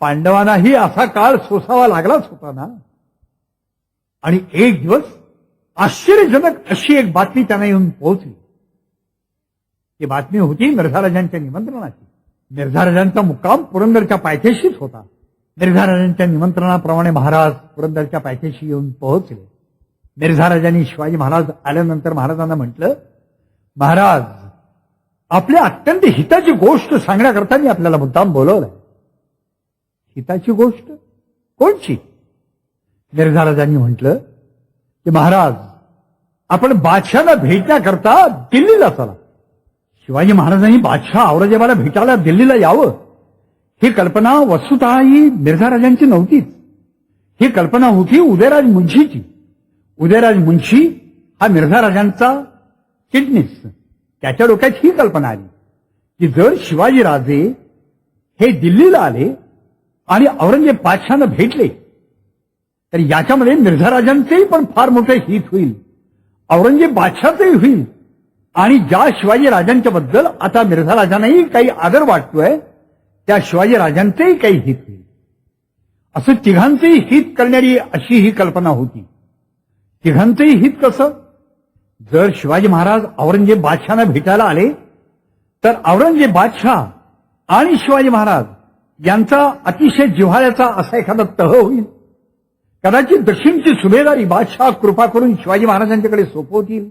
पांडवांनाही असा काळ सोसावा लागलाच होता ना. आणि एक दिवस आश्चर्यजनक अशी एक बातमी त्यांना येऊन पोहोचली. ती बातमी होती मिर्झा राजांच्या निमंत्रणाची. मिर्झा राजांचा मुक्काम पुरंदरच्या पायथ्याशीच होता. मिर्झा राजांच्या निमंत्रणाप्रमाणे महाराज पुरंदरच्या पायथ्याशी येऊन पोहोचले. मिर्झा राजांनी शिवाजी महाराज आल्यानंतर महाराजांना म्हटलं, महाराज आपल्या अत्यंत हिताची गोष्ट सांगण्याकरता मी आपल्याला मुद्दाम बोलवलंय. हिताची गोष्ट कोणची? मिर्झा राजांनी म्हटलं की महाराज आपण बादशाहला भेटण्याकरता दिल्लीला चला. शिवाजी महाराजांनी बादशाह औरंगजेबाला भेटायला दिल्लीला यावं ही कल्पना वस्तुतः ही मिर्झा राजांची नव्हतीच. ही कल्पना होती उदयराज मुन्शीची. उदयराज मुन्शी हा मिर्झा राजांचा चिटणीस. त्याच्या डोक्यात ही कल्पना आली की जर शिवाजी राजे हे दिल्लीला आले आणि औरंगजेब बादशाहनं भेटले तर याच्यामध्ये मिर्झा राजांचेही पण फार मोठे हित होईल, औरंगजेब बादशाहचंही होईल आणि ज्या शिवाजी राजांच्या बद्दल आता मिर्झा राजांनाही काही आदर वाटतोय त्या शिवाजी राजांचेही काही हित होईल. असं तिघांचेही हित करणारी अशी ही कल्पना होती. तिघांचेही हित कसं? जर शिवाजी महाराज औरंगजेब बादशाहना भेटायला आले तर औरंगजेब बादशाह आणि शिवाजी महाराज यांचा अतिशय जिव्हाळ्याचा असा एखादा तह होईल. कदाचित दक्षिणची सुभेदारी बादशाह कृपा करून शिवाजी महाराजांच्याकडे सोपवतील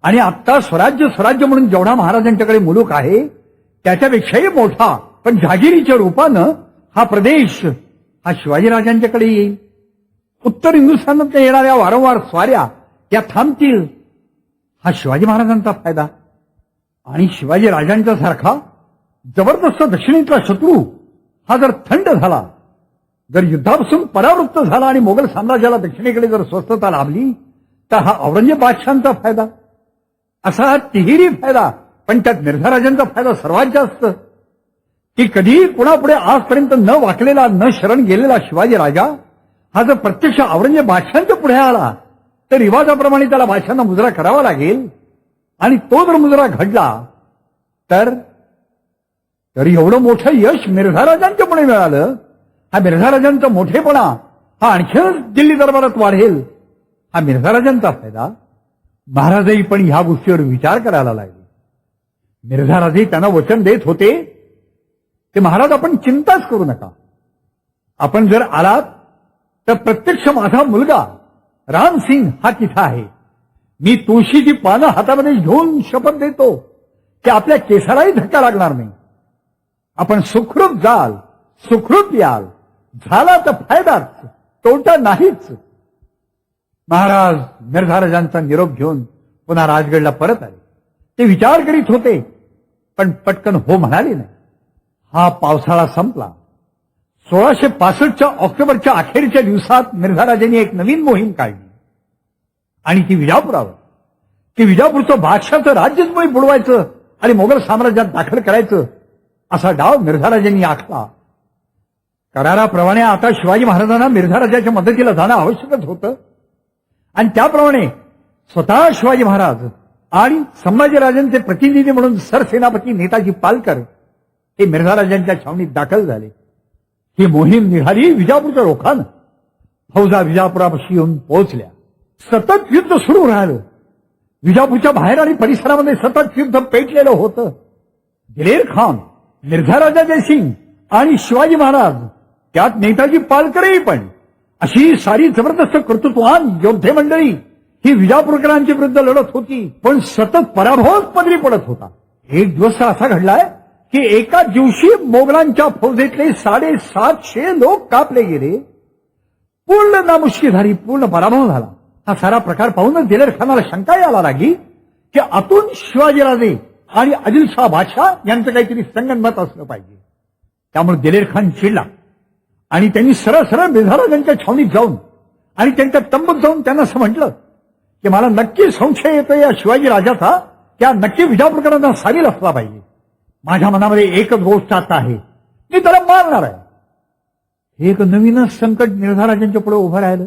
आणि आत्ता स्वराज्य स्वराज्य म्हणून जेवढा महाराजांच्याकडे मुलूक आहे त्याच्यापेक्षाही मोठा पण जहागिरीच्या रूपानं हा प्रदेश हा शिवाजीराजांच्याकडे येईल. उत्तर हिंदुस्थानात येणाऱ्या वारंवार स्वाऱ्या या थांबतील. हा शिवाजी महाराजांचा फायदा. आणि शिवाजी राजांच्या सारखा जबरदस्त दक्षिणेतला शत्रू हा जर थंड झाला, जर युद्धापासून परावृत्त झाला आणि मोगल साम्राज्याला दक्षिणेकडे जर स्वस्थता लाभली तर हा औरंगजेब बादशाहांचा फायदा. असा हा तिहेरी फायदा. पण त्यात मिर्झा राजांचा फायदा सर्वात जास्त की कधी कुणापुढे आजपर्यंत न वाकलेला न शरण गेलेला शिवाजी राजा हा जर प्रत्यक्ष औरंगजेब बादशाहांच्या पुढे आला तर रिवाजाप्रमाणे त्याला बादशाहांना मुजरा करावा लागेल आणि तो जर मुजरा घडला तर एवढं मोठं यश मिर्झा राजांच्या पुढे मिळालं. हा मिर्झा राजांचा मोठेपणा हा आणखीनच दिल्ली दरबारात वाढेल. हा मिर्झा राजांचा फायदा. महाराजही पण ह्या गोष्टीवर विचार करायला लागले. मिर्झा राजे त्यांना वचन देत होते की महाराज आपण चिंताच करू नका. आपण जर आलात तर प्रत्यक्ष माझा मुलगा रामसिंग हा तिथं आहे. मी तुळशीची पानं हातामध्ये घेऊन शपथ देतो की आपल्या केसालाही धक्का लागणार नाही. आपण सुखरूप जाल, सुखरूप याल. झाला तर फायदाच, तोटा नाहीच. महाराज मिर्झा राजांचा निरोप घेऊन पुन्हा राजगडला परत आले. ते विचार करीत होते पण पटकन हो म्हणाले नाही. हा पावसाळा संपला. 1665च्या ऑक्टोबरच्या अखेरच्या दिवसात मिर्झा राजांनी एक नवीन मोहीम काढली आणि ती विजापुरावर. की विजापूरचं बादशाहचं राज्यच बुडवायचं आणि मोगल साम्राज्यात दाखल करायचं असा डाव मिर्झा राजांनी आखला. कराराप्रमाणे आता शिवाजी महाराजांना मिर्झा राजाच्या मदतीला जाणं आवश्यकच होतं आणि त्याप्रमाणे स्वतः शिवाजी महाराज आणि संभाजीराजांचे प्रतिनिधी म्हणून सरसेनापती नेताजी पालकर हे मिर्झा राजांच्या छावणीत दाखल झाले. ही मोहीम निघाली विजापूरच्या रोखानं. फौजा विजापुरापाशी येऊन पोहोचल्या. सतत युद्ध सुरू राहिलं. विजापूरच्या बाहेर आणि परिसरामध्ये सतत युद्ध पेटलेलं होतं. दिलेर खान, मिर्झा राजा जयसिंग आणि शिवाजी महाराज त्यात नेताजी पालकरही पण अशी सारी जबरदस्त कर्तृत्ववान योद्धे मंडळी ही विजापूरकरांच्या विरुद्ध लढत होती. पण सतत पराभवच पदरी पडत होता. एक दिवस असा घडलाय की एका दिवशी मोगलांच्या फौजेतले 750 लोक कापले गेले. पूर्ण नामुष्की झाली, पूर्ण पराभव झाला. हा सारा प्रकार पाहूनच दिलेर खानाला शंका यायला लागली की आतून शिवाजीराजे आणि आदिलशाह बादशाह यांचं काहीतरी संगनमत असलं पाहिजे. त्यामुळे दिलेर खान चिडला आणि त्यांनी सरळ सरळ मिर्झा राजांच्या छावणीत जाऊन आणि त्यांच्या तंबूत जाऊन त्यांना असं म्हटलं की मला नक्की संशय येतो या शिवाजी राजाचा, त्या नक्की विजापूरकरांना सामील असला पाहिजे. माझ्या मनामध्ये एकच गोष्ट आता आहे, मी त्याला मारणार आहे. हे एक नवीनच संकट मिर्झा राजांच्या पुढे उभं राहिलं.